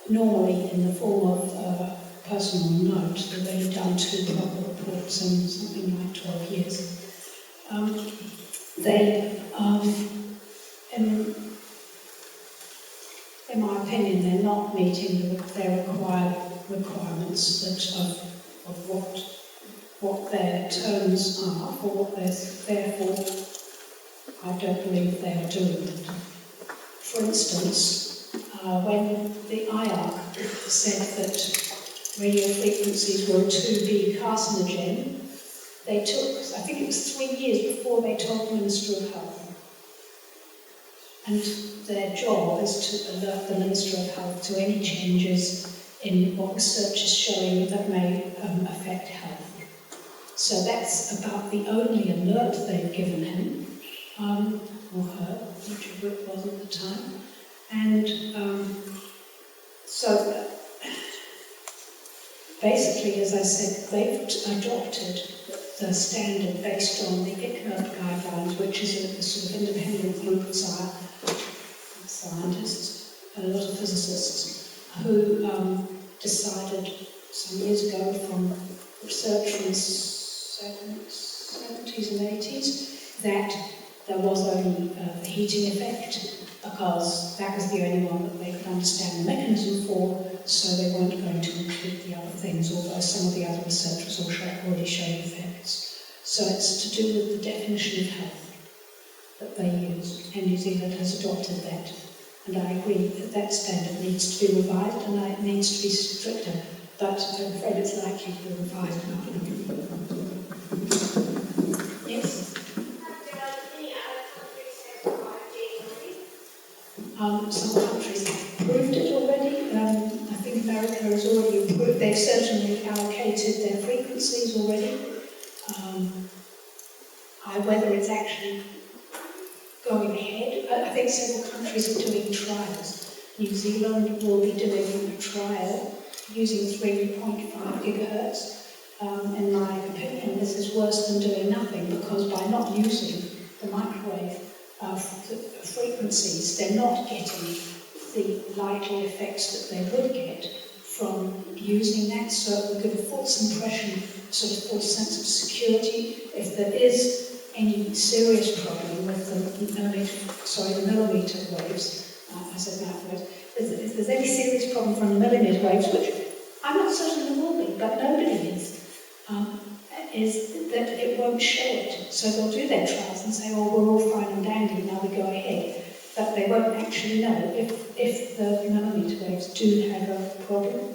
normally in the form of a personal note. They've only done 2 proper reports in something like 12 years. In my opinion, they're not meeting their requirements of what their terms are, for what they're there for. I don't believe they are doing it. For instance, when the IARC said that radio frequencies were to be carcinogen, they took, I think it was 3 years before they told the Minister of Health. And their job is to alert the Minister of Health to any changes in what research is showing that may affect health. So that's about the only alert they've given him, or her, whichever it was at the time. And so basically, as I said, they've adopted the standard based on the ICNIRP guidelines, which is a sort of independent group of scientists and a lot of physicists, who decided some years ago from research in the 70s and 80s that there was only a heating effect, because that was the only one that they could understand the mechanism for, so they weren't going to include the other things, although some of the other research was already showing effects. So it's to do with the definition of health that they use, and New Zealand has adopted that. And I agree that that standard needs to be revised and it needs to be stricter, but I'm afraid it's likely to be revised now. Yes? Some countries have approved it already. I think America has already approved. They've certainly allocated their frequencies already. Whether it's actually going ahead, I think several countries are doing trials. New Zealand will be doing a trial using 3.5 gigahertz. In my opinion, this is worse than doing nothing, because by not using the microwave frequencies, they're not getting the likely effects that they would get from using that. So it will give a false impression, sort of false sense of security. If there is any serious problem with the millimeter waves, I said microwaves, if there's any serious problem from the millimeter waves, which I'm not certain there will be, but nobody is that it won't show it. So they'll do their trials and say, oh, we're all fine and dandy, now we go ahead. But they won't actually know if the millimeter waves do have a problem.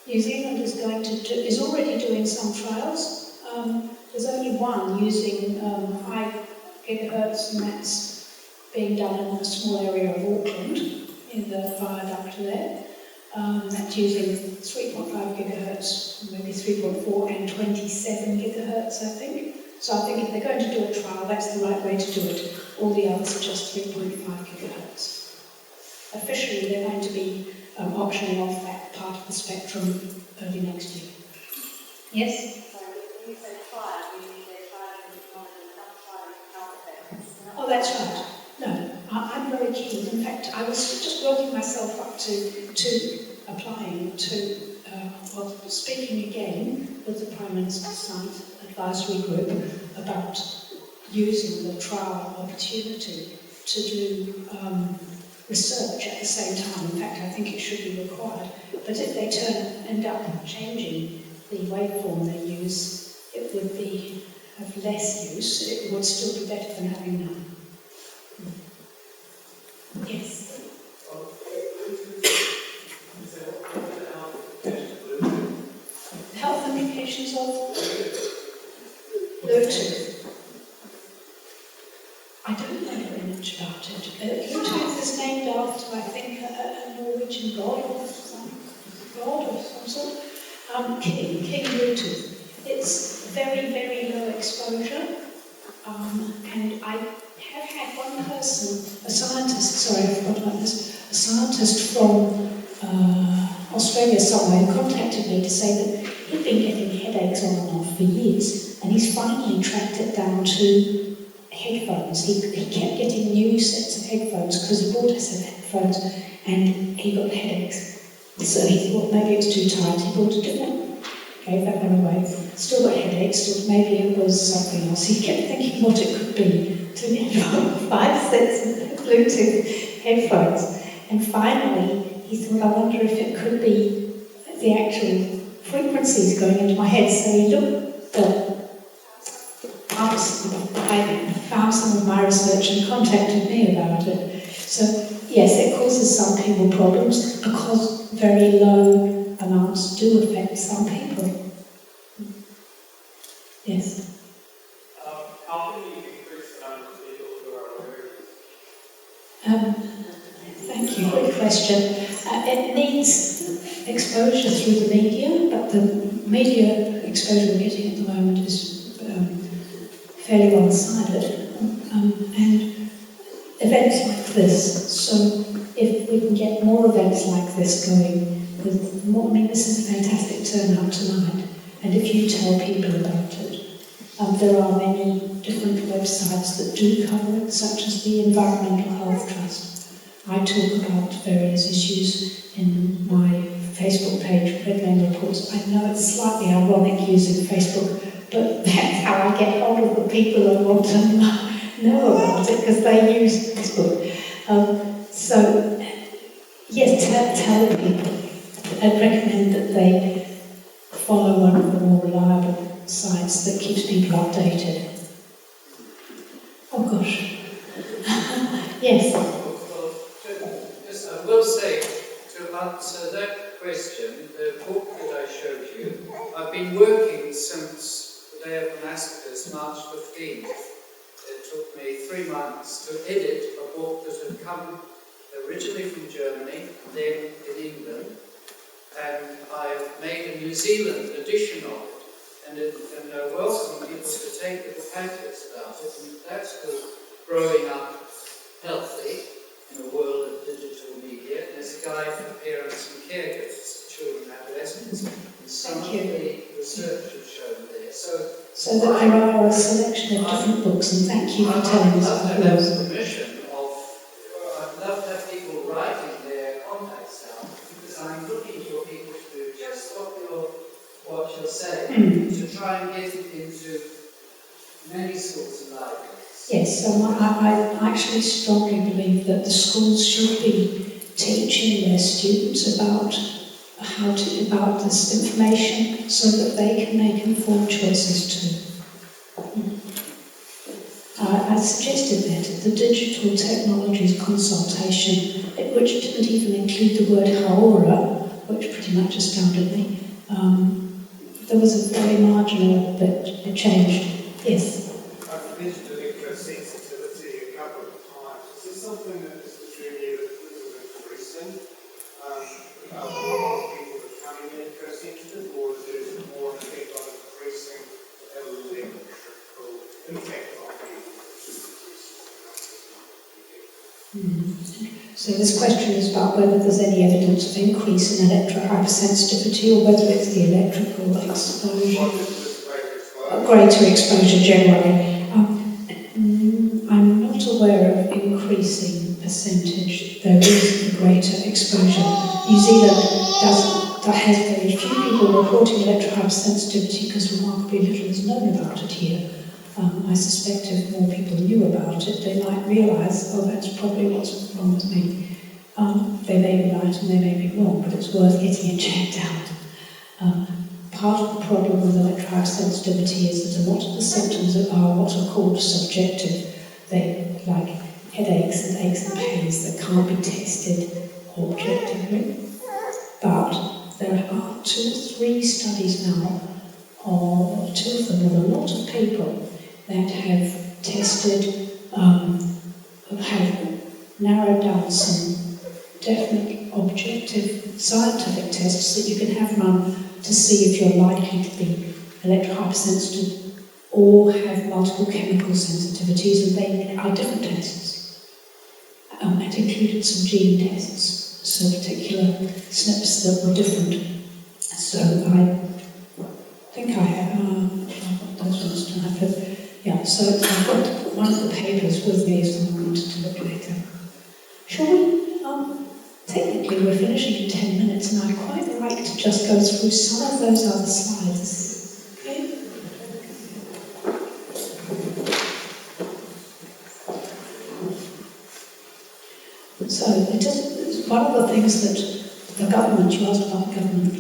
New Zealand is already doing some trials. There's only one using high gigahertz, and that's being done in a small area of Auckland, in the viaduct there. That's using 3.5 gigahertz, maybe 3.4 and 27 gigahertz, I think. So I think if they're going to do a trial, that's the right way to do it. All the others are just 3.5 gigahertz. Officially, they're going to be auctioning off that part of the spectrum early next year. Yes? Sorry, when you say trial, you mean they're trying to monitor not trying health effects? Oh, that's right. No, I'm very keen. In fact, I was just working myself up to applying to, speaking again with the Prime Minister's Science Advisory Group about using the trial opportunity to do research at the same time. In fact, I think it should be required. But if they end up changing the waveform they use, it would be of less use. It would still be better than having none. Yes. Health implications of Bluetooth. I don't know very much about it. Bluetooth is named after, I think, a Norwegian god or some sort. King Bluetooth. It's very, very low exposure. And I have had one person, a scientist from Australia somewhere, who contacted me to say that he'd been getting headaches on and off for years, and he's finally tracked it down to headphones. He kept getting new sets of headphones because he bought a set of headphones and he got headaches. So he thought maybe it was too tight. He bought a different, gave that one away. Still got headaches, thought maybe it was something else. He kept thinking what it could be. So he had 5 sets of Bluetooth headphones. And finally, he thought, I wonder if it could be the actual frequencies going into my head. So he looked at I found some of my research and contacted me about it. So yes, it causes some people problems because very low amounts do affect some people. Yes. How can you increase the number of people who are aware? Thank you. Good question. It needs exposure through the media, but the media exposure we're getting at the moment is fairly one-sided, and events like this. So if we can get more events like this going, with more, I mean, this is a fantastic turnout tonight, and if you tell people about it, there are many different websites that do cover it, such as the Environmental Health Trust, I talk about various issues in my Facebook page, Redmayne Reports. I know it's slightly ironic using Facebook, but that's how I get hold of the people who want to know about it, because they use Facebook. So, yes, tell people. I'd recommend that they follow one of the more reliable sites that keeps people updated. Oh gosh. Yes. Well, yes, I will say, to answer that question, the book that I showed you, I've been working since the day of the massacres, March 15th. It took me 3 months to edit a book that had come originally from Germany, then in England, and I've made a New Zealand edition of it, and I welcome people to take little pamphlets about it, and that's called Growing Up Healthy in a World of Digital Media. And there's a guide for parents and caregivers, children and adolescents, and some of the research is shown there. So that there are a selection of different books, and thank you for telling us I'd about love to yours. have permission of, I'd love to have people writing their contacts down, because I'm looking for people to do just what you're saying, to try and get it into many sorts of libraries. Yes, so I actually strongly believe that the schools should be teaching their students about this information so that they can make informed choices too. I suggested that the digital technologies consultation, which didn't even include the word haora, which pretty much astounded me, there was a very marginal bit, it changed. Yes. I've mentioned electrosensitivity a couple of times. Is this something that is really increasing? Are more people becoming electrosensitive, or is there more an effect on increasing electrical impact on people? So this question is about whether there's any evidence of increase in electro-hypersensitivity or whether it's the electrical exposure. Greater exposure generally. I'm not aware of increasing percentage. There is a greater exposure. New Zealand has very few people reporting electro-hypersensitivity because remarkably little is known about it here. I suspect if more people knew about it, they might realise, oh, that's probably what's wrong with me. They may be right and they may be wrong, but it's worth getting it checked out. Part of the problem with electro-hypersensitivity is that a lot of the symptoms are what are called subjective. They like headaches and aches and pains that can't be tested objectively. But there are 2 or 3 studies now, or 2 of them with a lot of people that have tested, have narrowed down some definite objective scientific tests that you can have run to see if you're likely to be electro-hypersensitive or have multiple chemical sensitivities, and they are different tests. It included some gene tests, so particular SNPs that were different. So I think I have, those ones to have, but yeah, so I've got one of the papers with me if someone wanted to look later. Shall we? Technically we're finishing in 10 minutes and I'd quite like to just go through some of those other slides. Okay? So it's one of the things that the government, you asked about the government,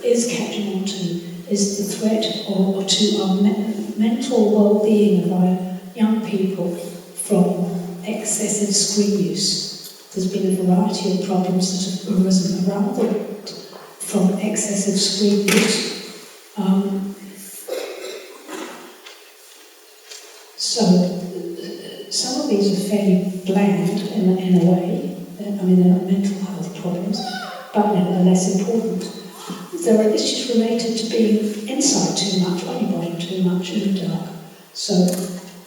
is catching on to is the threat to our mental well-being of our young people from excessive screen use. There's been a variety of problems that have arisen around the world from excessive screen use. So some of these are fairly bland in a way. I mean, they're not mental health problems, but nevertheless important. There are issues related to being inside too much, on your bottom too much, in the dark. So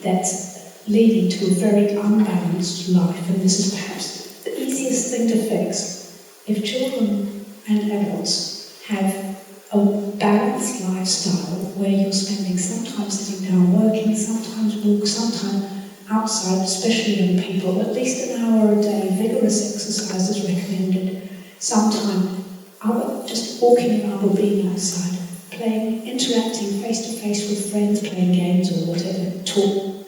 that's leading to a very unbalanced life, and this is perhaps the easiest thing to fix. If children and adults have a balanced lifestyle where you're spending some time sitting down working, sometimes walk, sometimes outside, especially young people, at least an hour a day, vigorous exercise is recommended. Sometime just walking around or being outside, playing, interacting face-to-face with friends, playing games or whatever, talk,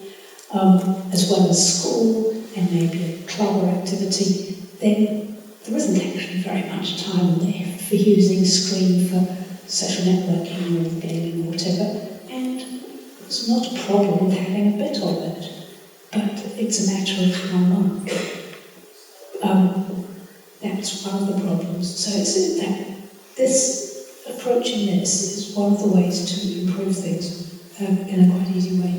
as well as school and maybe a club or activity, then there isn't actually very much time there for using screen for social networking or gaming or whatever, and it's not a problem with having a bit of it, but it's a matter of how much. That's one of the problems. So it's that approaching this is one of the ways to improve things in a quite easy way.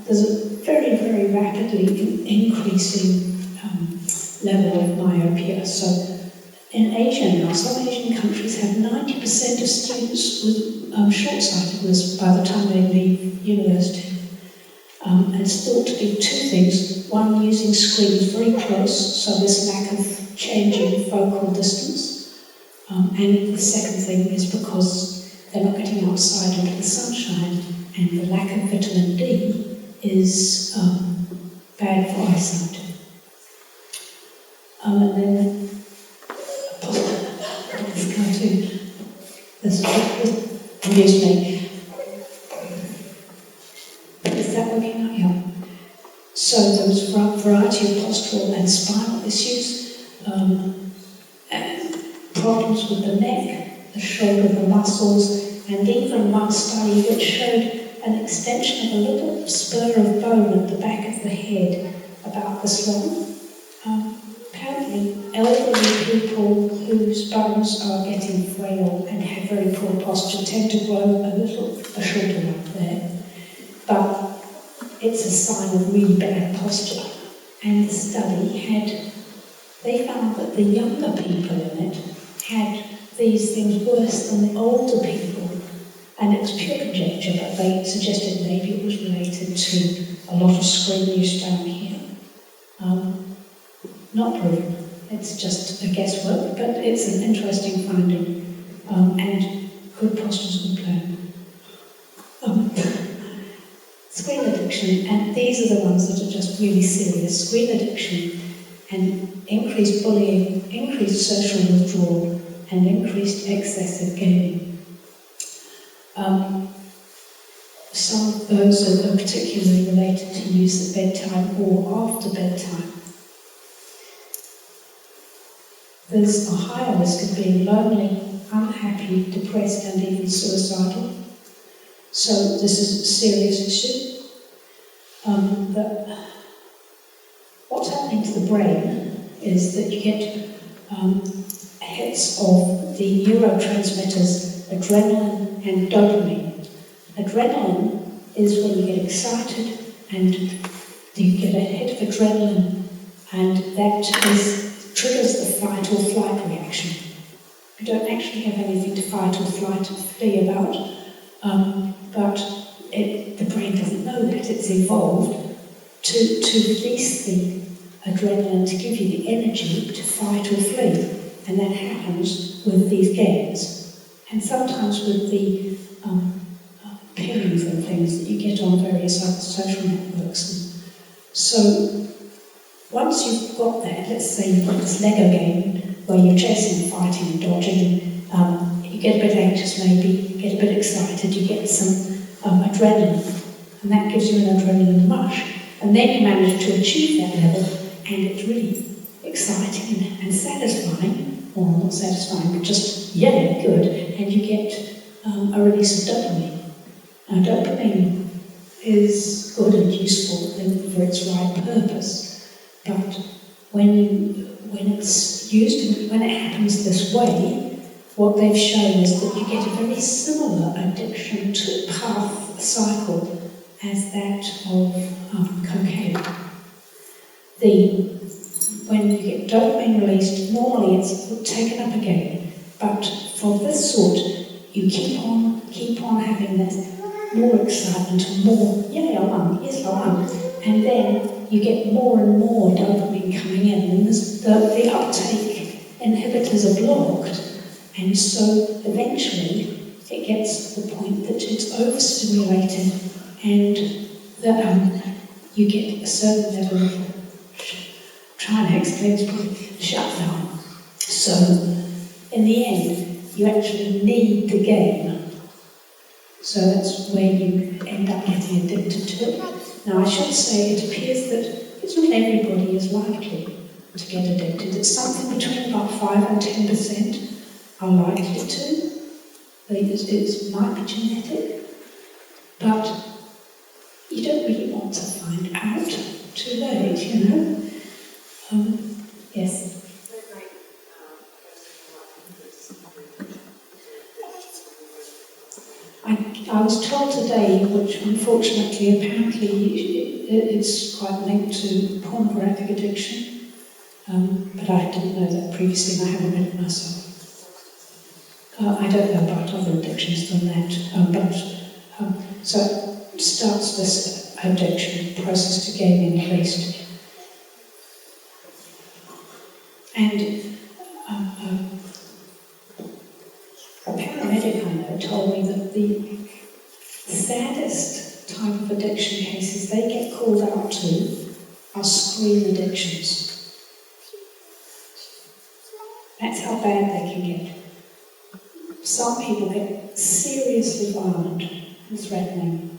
There's a very, very rapidly increasing level of myopia. So in Asia now, some Asian countries have 90% of students with short-sightedness by the time they leave university. And it's thought to be two things. One, using screens very close, so this lack of changing focal distance. And the second thing is because they're not getting outside into the sunshine, and the lack of vitamin D is bad for eyesight. And then, this cartoon, this amused me. Is that working out? Yeah. So there was a variety of postural and spinal issues, and problems with the neck, the shoulder, the muscles, and even one study which showed an extension of a little spur of bone at the back of the head about this long. Apparently, elderly people whose bones are getting frail and have very poor posture tend to grow a shorter one there. But it's a sign of really bad posture. And the study they found that the younger people in it had these things worse than the older people. And it's pure conjecture, but they suggested maybe it was related to a lot of screen use down here. Not proven. It's just a guesswork, but it's an interesting finding, and good posture's a good plan. Screen addiction, and these are the ones that are just really serious. Screen addiction and increased bullying, increased social withdrawal, and increased excessive gaming. Some of those are particularly related to use at bedtime or after bedtime. There's a higher risk of being lonely, unhappy, depressed, and even suicidal. So this is a serious issue. What's happening to the brain is that you get hits of the neurotransmitters adrenaline and dopamine. Adrenaline is when you get excited and you get a hit of adrenaline, and that triggers the fight or flight reaction. You don't actually have anything to fight or flight or flee about, but the brain doesn't know that. It's evolved to release the adrenaline to give you the energy to fight or flee, and that happens with these games, and sometimes with the pings and things that you get on various other social networks. So once you've got that, let's say you've got this Lego game where you're chasing and fighting and dodging, you get a bit anxious maybe, get a bit excited, you get some adrenaline, and that gives you an adrenaline rush. And then you manage to achieve that level, and it's really exciting and satisfying, or not satisfying, but just, yeah, good, and you get a release of dopamine. Now, dopamine is good and useful for its right purpose, but when it's used, when it happens this way, what they've shown is that you get a very similar addiction to path cycle as that of cocaine. When you get dopamine released, normally it's taken up again, but for this sort, you keep on having this more excitement and more, yeah, I won, yes, I won, and then you get more and more dopamine coming in, and the uptake inhibitors are blocked, and so eventually it gets to the point that it's overstimulated, and you get a certain level of, trying to explain it's probably shutdown. So, in the end, you actually need the game. So that's where you end up getting addicted to it. Now, I should say it appears that it's not everybody is likely to get addicted. It's something between about 5 and 10% are likely to. It might be genetic, but you don't really want to find out too late, you know. Yes. I was told today, which unfortunately apparently it's quite linked to pornographic addiction, but I didn't know that previously and I haven't read it myself. I don't know about other addictions than that, so it starts this addiction process to gaming at least. And a paramedic I know told me that the saddest type of addiction cases they get called out to are screen addictions. That's how bad they can get. Some people get seriously violent and threatening.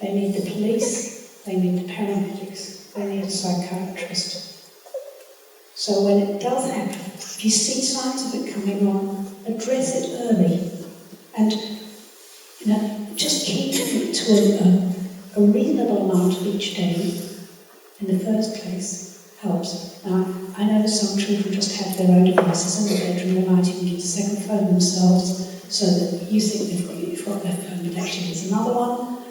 They need the police, they need the paramedics, they need a psychiatrist. So when it does happen, if you see signs of it coming on, address it early. And just keep it to a reasonable amount each day in the first place helps. Now, I know some children just have their own devices in the bedroom, they might even get a second phone themselves, so that you think you've got their phone, but actually there's another one.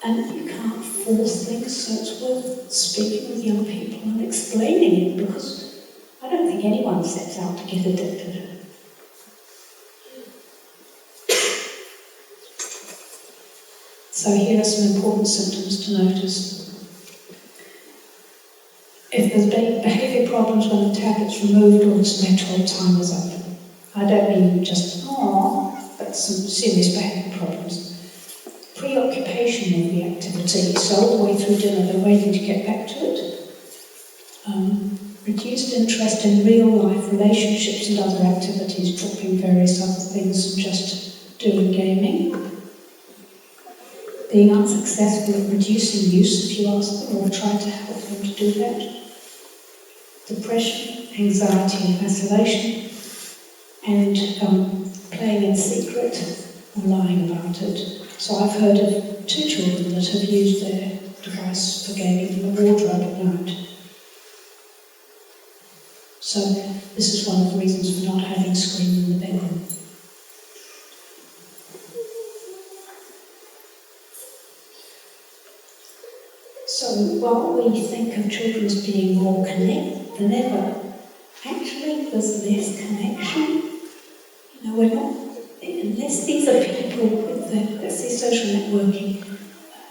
And you can't force things, so it's worth speaking with young people and explaining it, because I don't think anyone sets out to get addicted. So here are some important symptoms to notice. If there's behaviour problems when the tablet's removed or the spectral time is up. I don't mean just, but some serious behaviour problems. Preoccupation with the activity, so all the way through dinner they're waiting to get back to it. Reduced interest in real life relationships and other activities, dropping various other things and just doing gaming. Being unsuccessful in reducing use if you ask them or try to help them to do that. Depression, anxiety and isolation, and playing in secret or lying about it. So I've heard of 2 children that have used their device for gaming in the wardrobe at night. So this is one of the reasons for not having a screen in the bedroom. So while we think of children as being more connected than ever, actually there's less connection. We're not, unless these are people with let's say social networking,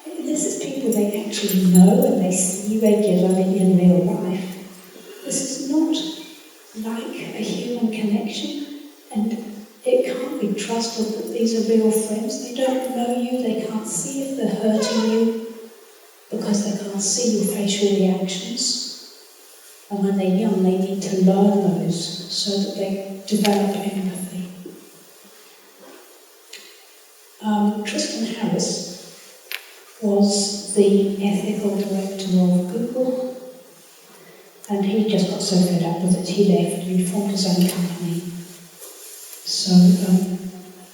this is people they actually know and they see regularly in real life. This is not like a human connection, and it can't be trusted that these are real friends. They don't know you, they can't see if they're hurting you, because they can't see your facial reactions. And when they're young, they need to learn those so that they develop empathy. Tristan Harris was the ethical director of Google, and he just got so fed up with it, he left and he formed his own company. So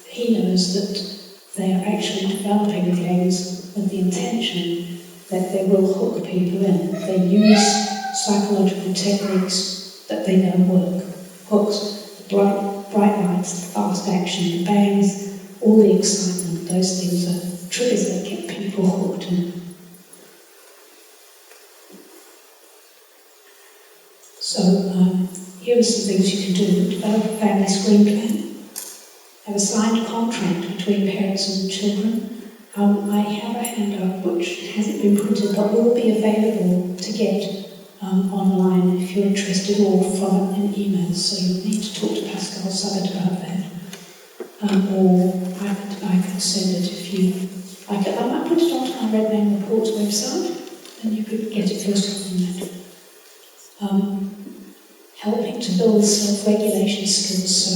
he knows that they are actually developing games with the intention that they will hook people in. They use psychological techniques that they know work. Hooks, bright lights, fast action, the bangs, all the excitement, those things are triggers that get people hooked in. So here are some things you can do. Develop a family screen plan. Have a signed contract between parents and children. I have a handout which hasn't been printed but will be available to get online if you're interested, or from an email, so you'll need to talk to Pascal Summit about that. Or I could send it if you... I might put it onto my Redmayne Reports website, and you could get it first from that. Helping to build self-regulation skills, so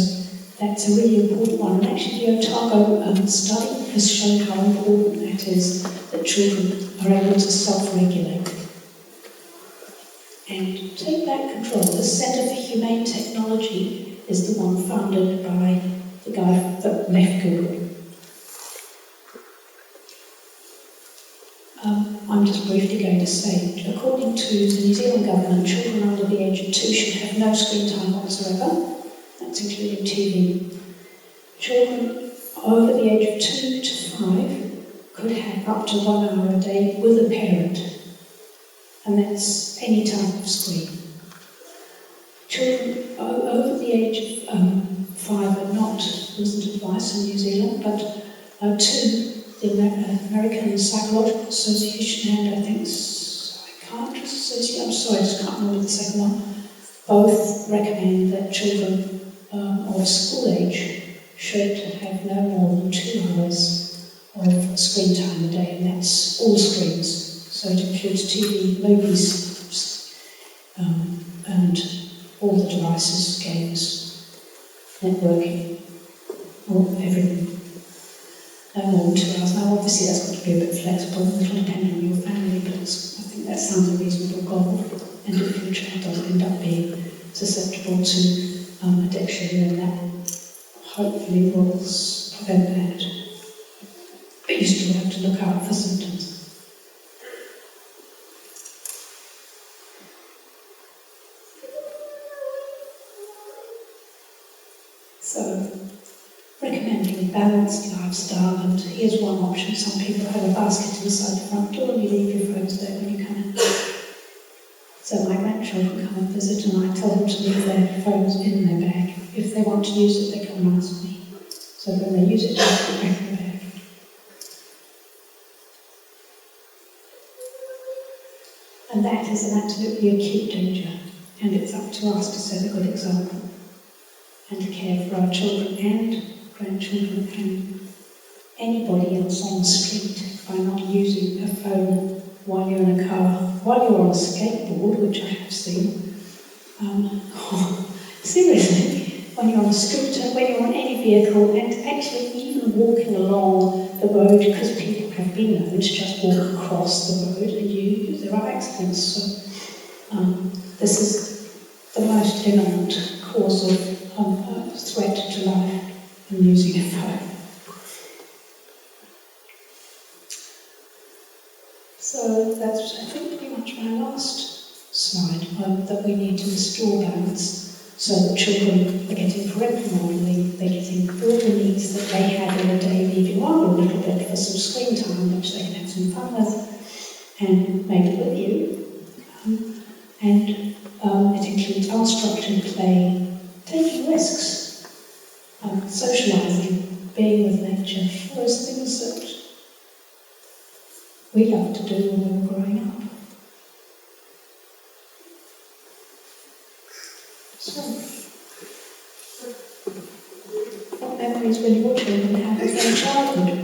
that's a really important one. And actually, the Otago study has shown how important that is, that children are able to self-regulate. And take back control. The Centre for Humane Technology is the one founded by the guy that left Google. I'm just briefly going to say, according to the New Zealand government, children under the age of 2 should have no screen time whatsoever. That's including TV. Children over the age of 2 to 5 could have up to 1 hour a day with a parent, and that's any type of screen. Children over the age of 5 are not, wasn't advice in New Zealand, but 2, the American Psychological Association and I think Psychiatrist Association, I'm sorry, I just can't remember the second one, both recommend that children of school age should have no more than 2 hours of screen time a day, and that's all screens. So it includes TV, movies, and all the devices, games, networking, everything. No more than 2 hours. Now, obviously, that's got to be a bit flexible, a little dependent on your family, but I think that sounds a reasonable goal. And if your child does end up being susceptible to addiction, then that hopefully will prevent that. But you still have to look out for symptoms. So, recommending a balanced lifestyle, and here's one option. Some people have a basket inside the front door and you leave your phones there when you come in. So my grandchildren come and visit and I tell them to leave their phones in their bag. If they want to use it, they come and ask me. So when they use it, they put it back in the bag. And that is an absolutely acute danger, and it's up to us to set a good example and to care for our children and grandchildren and anybody else on the street by not using a phone while you're in a car, while you're on a skateboard, which I have seen. Seriously, when you're on a scooter, when you're on any vehicle, and actually even walking along the road, because people have been known to just walk across the road and there are accidents. So this is the most imminent cause of threat to life in using a phone. So that's, I think, pretty much my last slide, that we need to restore balance so that children are getting parental modelling, they're getting all the needs that they had in a day, leaving on a little bit for some screen time, which they can have some fun with, and maybe with you. And it includes unstructured play, taking risks, socialising, being with nature, those things that we loved to do when we were growing up. So, what memories will your children have of their childhood?